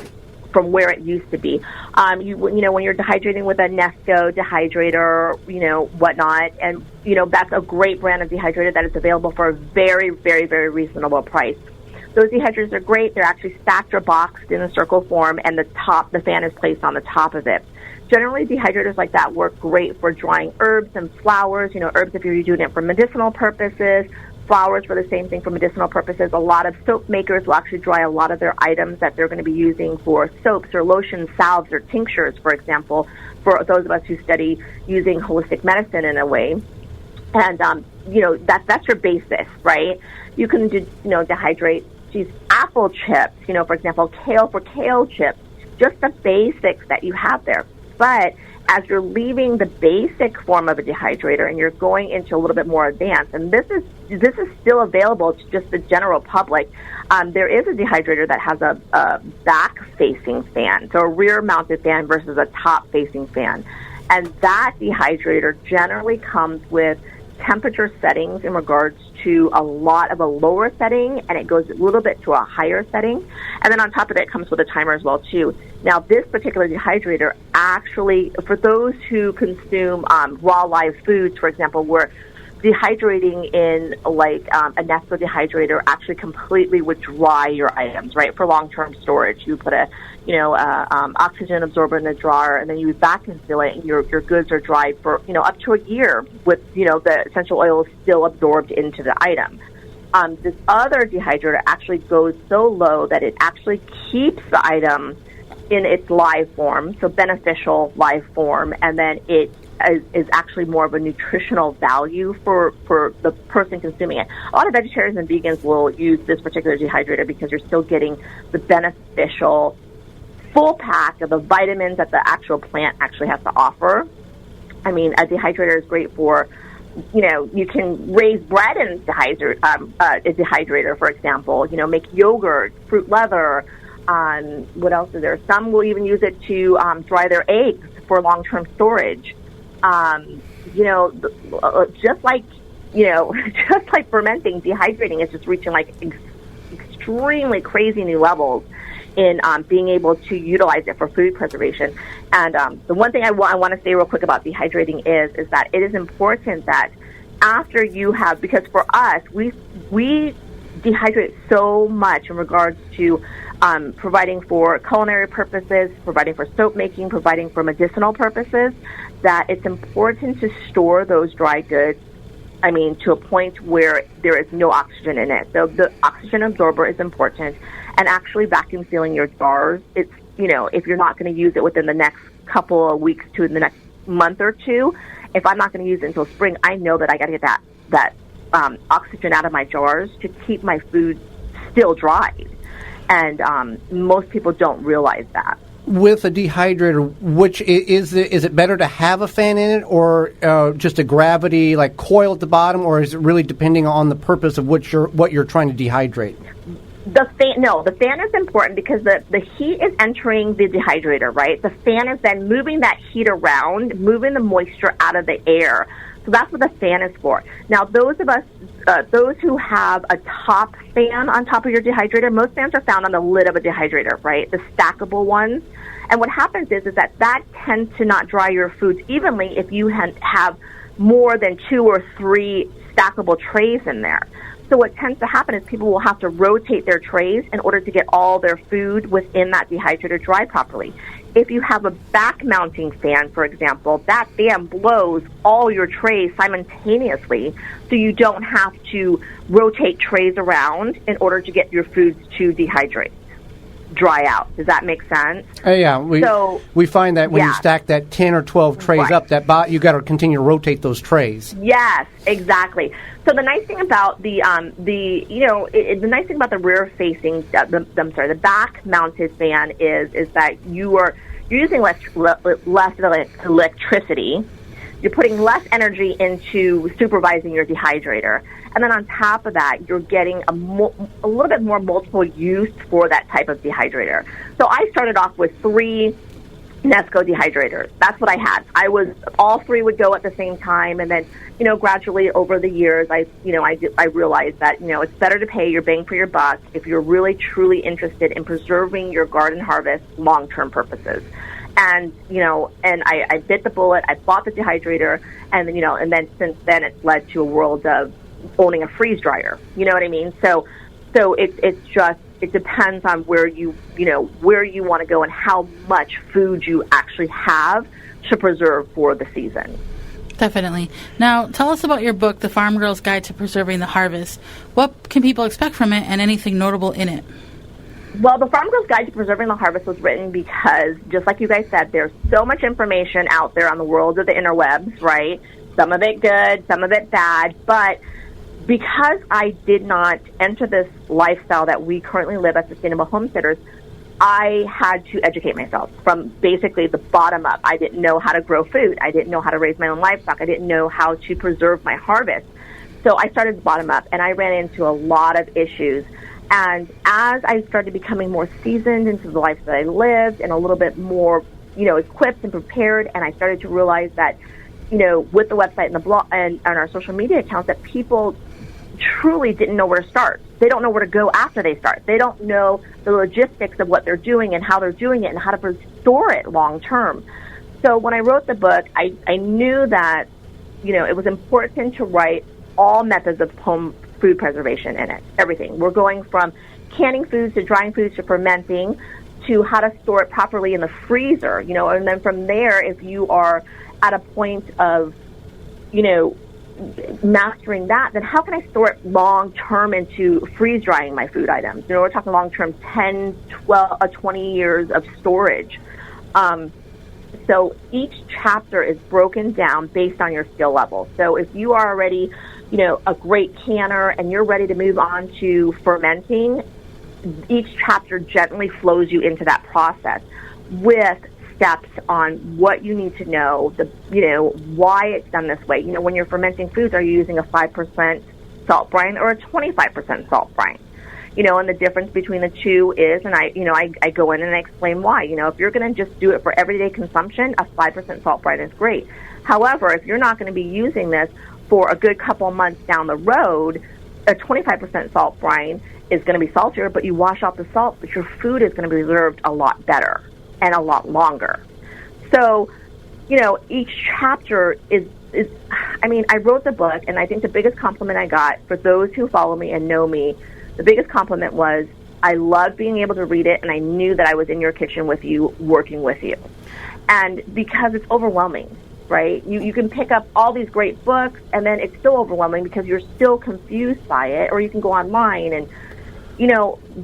from where it used to be. When you're dehydrating with a Nesco dehydrator, whatnot, and, that's a great brand of dehydrator that is available for a very, very, very reasonable price. Those dehydrators are great. They're actually stacked or boxed in a circle form, and the fan is placed on the top of it. Generally, dehydrators like that work great for drying herbs and flowers. Herbs if you're doing it for medicinal purposes, flowers for the same thing for medicinal purposes. A lot of soap makers will actually dry a lot of their items that they're going to be using for soaps or lotions, salves, or tinctures, for example, for those of us who study using holistic medicine in a way. And, that's your basis, right? You can dehydrate apple chips, for example, kale for kale chips, just the basics that you have there. But as you're leaving the basic form of a dehydrator and you're going into a little bit more advanced, and this is still available to just the general public, there is a dehydrator that has a back-facing fan, so a rear-mounted fan versus a top-facing fan. And that dehydrator generally comes with temperature settings in regards to a lot of a lower setting, and it goes a little bit to a higher setting. And then on top of it, it comes with a timer as well, too. Now, this particular dehydrator actually, for those who consume raw live foods, for example, where dehydrating in like a Nestle dehydrator actually completely would dry your items, right? For long-term storage, you put a oxygen absorber in the drawer, and then you vacuum seal it, and your goods are dried for up to a year with the essential oil still absorbed into the item. This other dehydrator actually goes so low that it actually keeps the item in its live form, so beneficial live form, and then it is actually more of a nutritional value for the person consuming it. A lot of vegetarians and vegans will use this particular dehydrator because you're still getting the beneficial full pack of the vitamins that the actual plant actually has to offer. I mean, a dehydrator is great for, you can raise bread in a dehydrator, for example, make yogurt, fruit leather. What else is there? Some will even use it to dry their eggs for long-term storage. Just like fermenting, dehydrating is just reaching like extremely crazy new levels in being able to utilize it for food preservation. And the one thing I want to say real quick about dehydrating is that it is important that after you have, because for us, we dehydrate so much in regards to providing for culinary purposes, providing for soap making, providing for medicinal purposes, that it's important to store those dry goods, to a point where there is no oxygen in it. So the oxygen absorber is important, and actually vacuum sealing your jars, it's, if you're not going to use it within the next couple of weeks to the next month or two, if I'm not going to use it until spring, I know that I got to get that oxygen out of my jars to keep my food still dried. And most people don't realize that. With a dehydrator, which is it better to have a fan in it, or just a gravity like coil at the bottom, or is it really depending on the purpose of what you're trying to dehydrate? The fan is important because the heat is entering the dehydrator, right? The fan is then moving that heat around, moving the moisture out of the air. So that's what the fan is for. Now, those who have a top fan on top of your dehydrator, most fans are found on the lid of a dehydrator, right? The stackable ones. And what happens is that tends to not dry your foods evenly if you have more than 2 or 3 stackable trays in there. So what tends to happen is people will have to rotate their trays in order to get all their food within that dehydrator dry properly. If you have a back-mounting fan, for example, that fan blows all your trays simultaneously, so you don't have to rotate trays around in order to get your foods to dry out. Does that make sense? Yeah, we find that when you stack that 10 or 12 trays up, you got to continue to rotate those trays. Yes, exactly. So the nice thing about the nice thing about the rear-facing, the back-mounted fan is that you're using less electricity. You're putting less energy into supervising your dehydrator. And then on top of that, you're getting a little bit more multiple use for that type of dehydrator. So I started off with 3 Nesco dehydrators. That's what I had. All 3 would go at the same time, and then, gradually over the years, I realized that, it's better to pay your bang for your buck if you're really truly interested in preserving your garden harvest long-term purposes. And, and I bit the bullet. I bought the dehydrator, and then since then it's led to a world of owning a freeze dryer. You know what I mean? So it depends on where you want to go and how much food you actually have to preserve for the season. Definitely. Now, tell us about your book, The Farm Girl's Guide to Preserving the Harvest. What can people expect from it, and anything notable in it? Well, The Farm Girl's Guide to Preserving the Harvest was written because, just like you guys said, there's so much information out there on the world of the interwebs, right? Some of it good, some of it bad, but because I did not enter this lifestyle that we currently live as sustainable homesteaders, I had to educate myself from basically the bottom up. I didn't know how to grow food. I didn't know how to raise my own livestock. I didn't know how to preserve my harvest. So I started the bottom up, and I ran into a lot of issues. And as I started becoming more seasoned into the life that I lived and a little bit more, equipped and prepared, and I started to realize that, with the website and the blog and our social media accounts, that people truly didn't know where to start. They don't know where to go after they start. They don't know the logistics of what they're doing and how they're doing it and how to store it long term. So when I wrote the book, I knew that, it was important to write all methods of home food preservation in it, everything. We're going from canning foods to drying foods to fermenting to how to store it properly in the freezer, and then from there, if you are at a point of, mastering that, then how can I store it long term into freeze drying my food items? We're talking long term, 10, 12, 20 years of storage. So each chapter is broken down based on your skill level. So if you are already, a great canner and you're ready to move on to fermenting, each chapter gently flows you into that process with steps on what you need to know, why it's done this way. When you're fermenting foods, are you using a 5% salt brine or a 25% salt brine? And the difference between the two is, and I go in and I explain why. If you're going to just do it for everyday consumption, a 5% salt brine is great. However, if you're not going to be using this for a good couple months down the road, a 25% salt brine is going to be saltier, but you wash out the salt, but your food is going to be preserved a lot better and a lot longer. So, each chapter is I wrote the book, and I think the biggest compliment I got for those who follow me and know me, the biggest compliment was, I love being able to read it, and I knew that I was in your kitchen with you, working with you. And because it's overwhelming, right? You can pick up all these great books, and then it's still overwhelming because you're still confused by it, or you can go online and,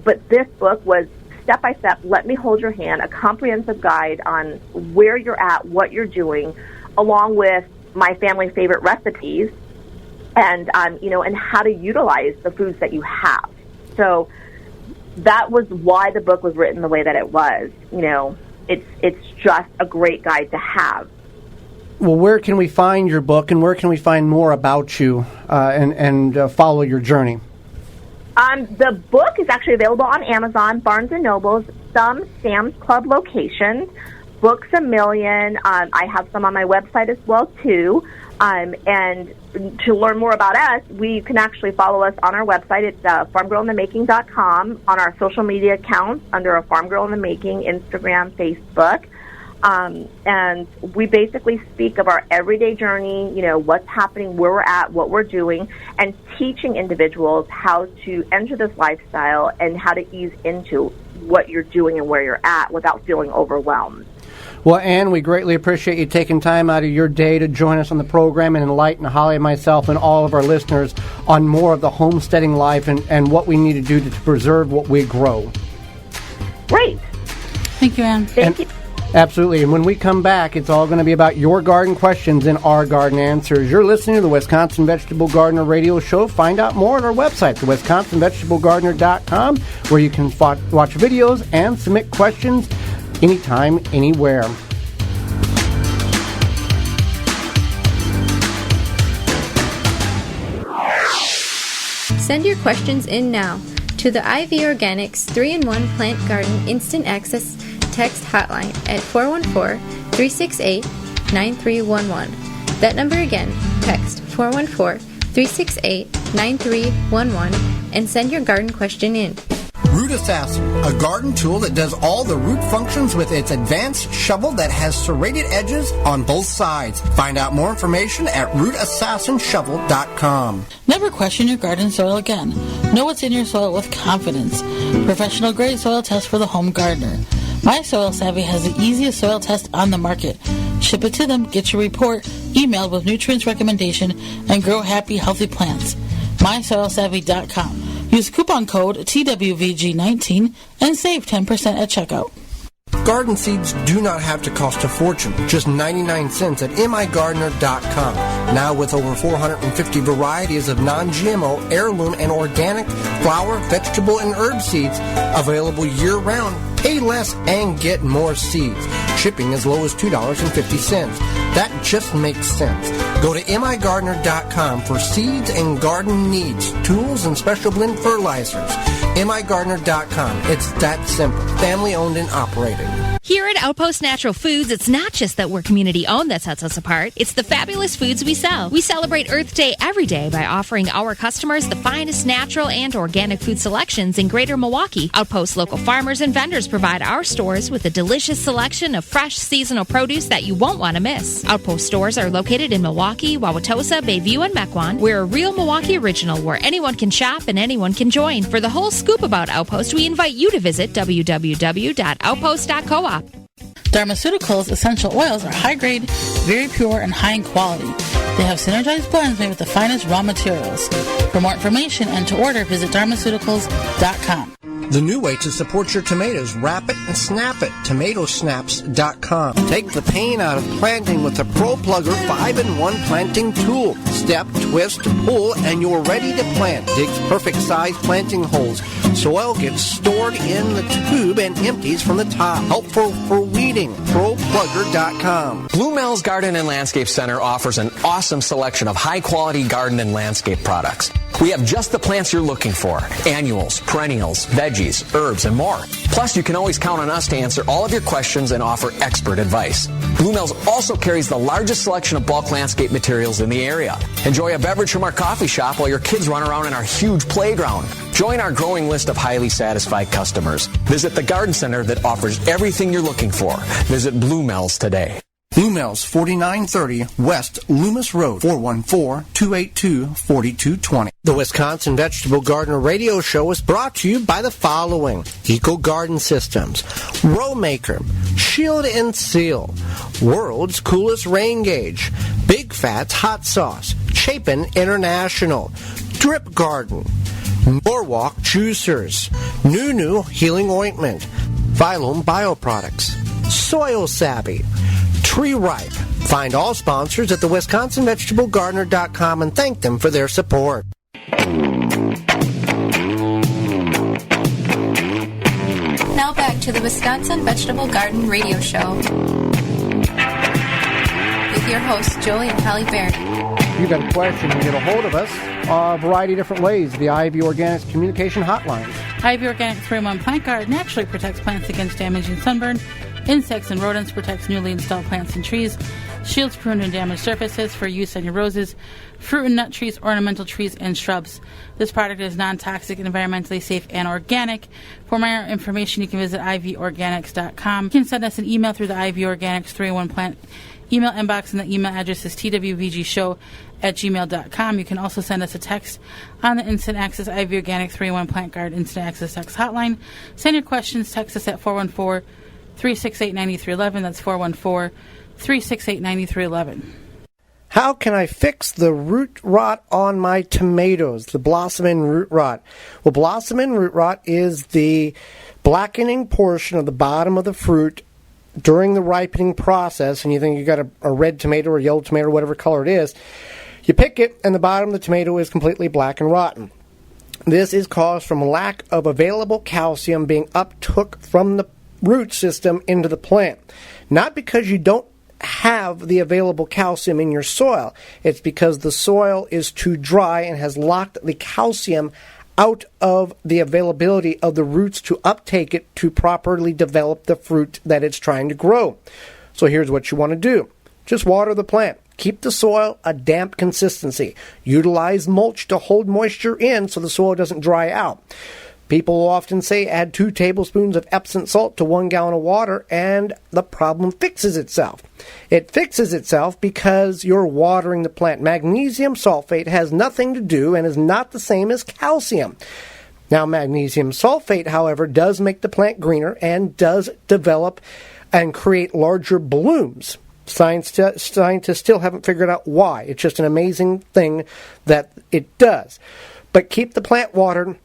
but this book was step by step, let me hold your hand, a comprehensive guide on where you're at, what you're doing, along with my family favorite recipes, and and how to utilize the foods that you have. So that was why the book was written the way that it was. It's just a great guide to have. Well, where can we find your book, and where can we find more about you and follow your journey? The book is actually available on Amazon, Barnes & Nobles, some Sam's Club locations, Books A Million. I have some on my website as well, too. And to learn more about us, you can actually follow us on our website. It's farmgirlinthemaking.com, on our social media accounts under a Farm Girl in the Making, Instagram, Facebook. And we basically speak of our everyday journey, what's happening, where we're at, what we're doing, and teaching individuals how to enter this lifestyle and how to ease into what you're doing and where you're at without feeling overwhelmed. Well, Ann, we greatly appreciate you taking time out of your day to join us on the program and enlighten Holly, myself, and all of our listeners on more of the homesteading life and what we need to do to preserve what we grow. Great. Thank you, Ann. Thank you. Absolutely. And when we come back, it's all going to be about your garden questions and our garden answers. You're listening to the Wisconsin Vegetable Gardener Radio Show. Find out more at our website, the WisconsinVegetableGardener.com, where you can watch videos and submit questions anytime, anywhere. Send your questions in now to the IV Organics 3-in-1 Plant Garden Instant Access text hotline at 414-368-9311. That number again, text 414-368-9311 and send your garden question in. Root Assassin, a garden tool that does all the root functions with its advanced shovel that has serrated edges on both sides. Find out more information at rootassassinshovel.com. Never question your garden soil again. Know what's in your soil with confidence. Professional grade soil test for the home gardener. My Soil Savvy has the easiest soil test on the market. Ship it to them, get your report, emailed with nutrients recommendation, and grow happy, healthy plants. MySoilSavvy.com. Use coupon code TWVG19 and save 10% at checkout. Garden seeds do not have to cost a fortune, just 99 cents at migardener.com. Now with over 450 varieties of non-GMO, heirloom, and organic flower, vegetable, and herb seeds available year-round. Pay less and get more seeds. Shipping as low as $2.50. That just makes sense. Go to migardener.com for seeds and garden needs, tools, and special blend fertilizers. migardener.com. It's that simple. Family owned and operated. Here at Outpost Natural Foods, it's not just that we're community-owned that sets us apart. It's the fabulous foods we sell. We celebrate Earth Day every day by offering our customers the finest natural and organic food selections in Greater Milwaukee. Outpost local farmers and vendors provide our stores with a delicious selection of fresh, seasonal produce that you won't want to miss. Outpost stores are located in Milwaukee, Wauwatosa, Bayview, and Mequon. We're a real Milwaukee original where anyone can shop and anyone can join. For the whole scoop about Outpost, we invite you to visit www.outpost.coop. Pharmaceuticals essential oils are high-grade, very pure, and high in quality. They have synergized blends made with the finest raw materials. For more information and to order, visit pharmaceuticals.com. The new way to support your tomatoes, wrap it and snap it. Tomatosnaps.com. Take the pain out of planting with the Pro Plugger 5-in-1 planting tool. Step, twist, pull, and you're ready to plant. Digs perfect size planting holes. Soil gets stored in the tube and empties from the top. Helpful for weeding. ProPlugger.com. Blue Mel's Garden and Landscape Center offers an awesome selection of high-quality garden and landscape products. We have just the plants you're looking for: annuals, perennials, veggies, herbs, and more. Plus, you can always count on us to answer all of your questions and offer expert advice. Blue Mel's also carries the largest selection of bulk landscape materials in the area. Enjoy a beverage from our coffee shop while your kids run around in our huge playground. Join our growing list of highly satisfied customers. Visit the garden center that offers everything you're looking for. Visit Blue Mel's today. Blue Mel's 4930 West Loomis Road, 414-282-4220. The Wisconsin Vegetable Gardener Radio Show is brought to you by the following: Eco Garden Systems, Row Maker, Shield and Seal, World's Coolest Rain Gauge, Big Fats Hot Sauce, Chapin International, Drip Garden, Norwalk Juicers, Nunu Healing Ointment, Phylum Bioproducts, Soil Savvy, Tree Ripe. Find all sponsors at the WisconsinVegetableGardener.com and thank them for their support. Now back to the Wisconsin Vegetable Garden Radio Show with your hosts, Joey and Holly Baird. You've got a question, you get a hold of us a variety of different ways. The IV Organics Communication Hotlines. IV Organic 3-in-1 Plant Guard naturally protects plants against damaging sunburn, insects and rodents, protects newly installed plants and trees, shields pruned and damaged surfaces for use on your roses, fruit and nut trees, ornamental trees, and shrubs. This product is non-toxic, environmentally safe, and organic. For more information, you can visit ivorganics.com. You can send us an email through the IV Organics 3-in-1 Plant email inbox, and the email address is twvgshow@gmail.com. You can also send us a text on the Instant Access IV Organic 3-in-1 Plant Guard Instant Access Text Hotline. Send your questions, text us at 414-368-9311. That's 414-368-9311. How can I fix the root rot on my tomatoes, the blossom end root rot? Well, blossom end root rot is the blackening portion of the bottom of the fruit during the ripening process, and you think you got a red tomato or yellow tomato, whatever color it is. You pick it, and the bottom of the tomato is completely black and rotten. This is caused from lack of available calcium being uptook from the root system into the plant. Not because you don't have the available calcium in your soil. It's because the soil is too dry and has locked the calcium out of the availability of the roots to uptake it to properly develop the fruit that it's trying to grow. So here's what you want to do. Just water the plant. Keep the soil a damp consistency. Utilize mulch to hold moisture in so the soil doesn't dry out. People often say add 2 tablespoons of Epsom salt to 1 gallon of water and the problem fixes itself. It fixes itself because you're watering the plant. Magnesium sulfate has nothing to do and is not the same as calcium. Now, magnesium sulfate, however, does make the plant greener and does develop and create larger blooms. Scientists still haven't figured out why. It's just an amazing thing that it does. But keep the plant watered,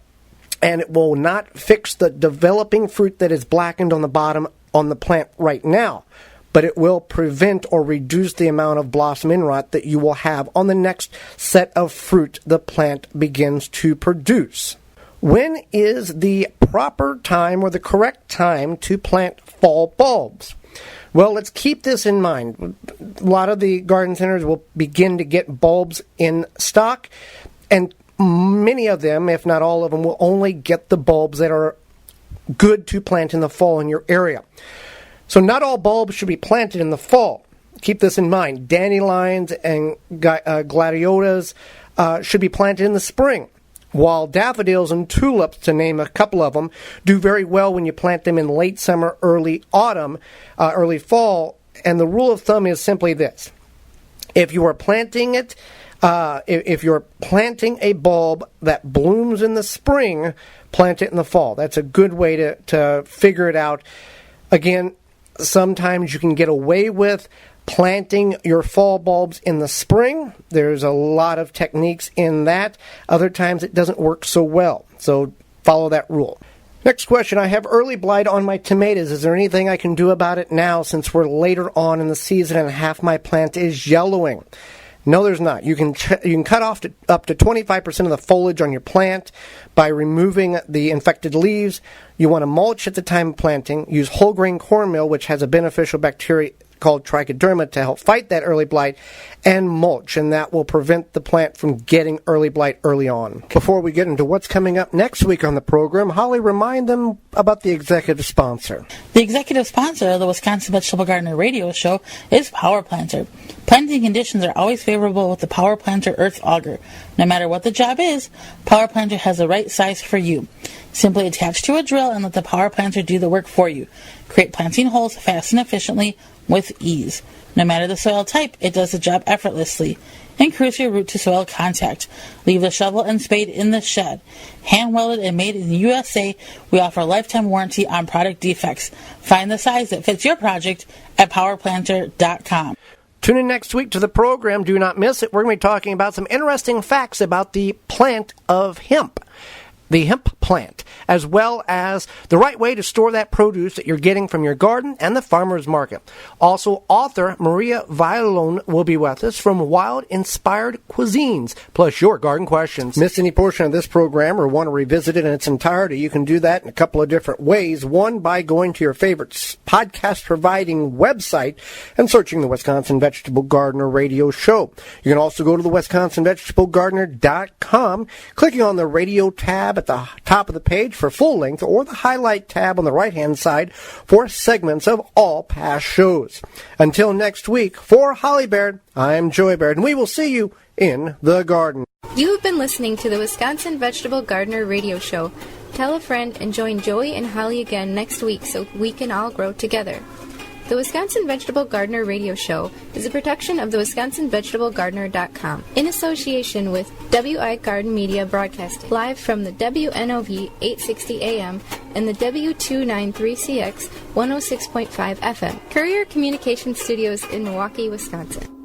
and it will not fix the developing fruit that is blackened on the bottom on the plant right now. But it will prevent or reduce the amount of blossom end rot that you will have on the next set of fruit the plant begins to produce. When is the proper time or the correct time to plant fall bulbs? Well, let's keep this in mind. A lot of the garden centers will begin to get bulbs in stock, and many of them, if not all of them, will only get the bulbs that are good to plant in the fall in your area. So not all bulbs should be planted in the fall. Keep this in mind. Dandelions and gladiolas should be planted in the spring, while daffodils and tulips, to name a couple of them, do very well when you plant them in late summer, early autumn, early fall. And the rule of thumb is simply this. If you are planting it, if you're planting a bulb that blooms in the spring, plant it in the fall. That's a good way to figure it out. Again, sometimes you can get away with planting your fall bulbs in the spring. There's a lot of techniques in that. Other times it doesn't work so well. So follow that rule. Next question. I have early blight on my tomatoes. Is there anything I can do about it now since we're later on in the season and half my plant is yellowing? No, there's not. You can cut off up to 25% of the foliage on your plant by removing the infected leaves. You want to mulch at the time of planting. Use whole grain cornmeal, which has a beneficial bacteria called trichoderma to help fight that early blight, and mulch, and that will prevent the plant from getting early blight early on. Before we get into what's coming up next week on the program, Holly, remind them about the executive sponsor. The executive sponsor of the Wisconsin Vegetable Gardener Radio Show is Power Planter. Planting conditions are always favorable with the Power Planter Earth Auger. No matter what the job is, Power Planter has the right size for you. Simply attach to a drill and let the Power Planter do the work for you. Create planting holes fast and efficiently with ease. No matter the soil type, it does the job effortlessly. Increase your root to soil contact. Leave the shovel and spade in the shed. Hand welded and made in the USA, we offer a lifetime warranty on product defects. Find the size that fits your project at powerplanter.com. Tune in next week to the program. Do not miss it. We're going to be talking about some interesting facts about the plant of hemp. The hemp plant, as well as the right way to store that produce that you're getting from your garden and the farmer's market. Also, author Maria Violone will be with us from Wild Inspired Cuisines, plus your garden questions. Miss any portion of this program or want to revisit it in its entirety, you can do that in a couple of different ways. One, by going to your favorite podcast-providing website and searching the Wisconsin Vegetable Gardener Radio Show. You can also go to the WisconsinVegetableGardener.com, clicking on the radio tab at the top of the page for full length, or the highlight tab on the right-hand side for segments of all past shows. Until next week, for Holly Baird, I'm Joey Baird, and we will see you in the garden. You have been listening to the Wisconsin Vegetable Gardener Radio Show. Tell a friend and join Joey and Holly again next week so we can all grow together. The Wisconsin Vegetable Gardener Radio Show is a production of the WisconsinVegetableGardener.com in association with WI Garden Media Broadcasting, live from the WNOV 860 AM and the W293CX 106.5 FM, Courier Communication Studios in Milwaukee, Wisconsin.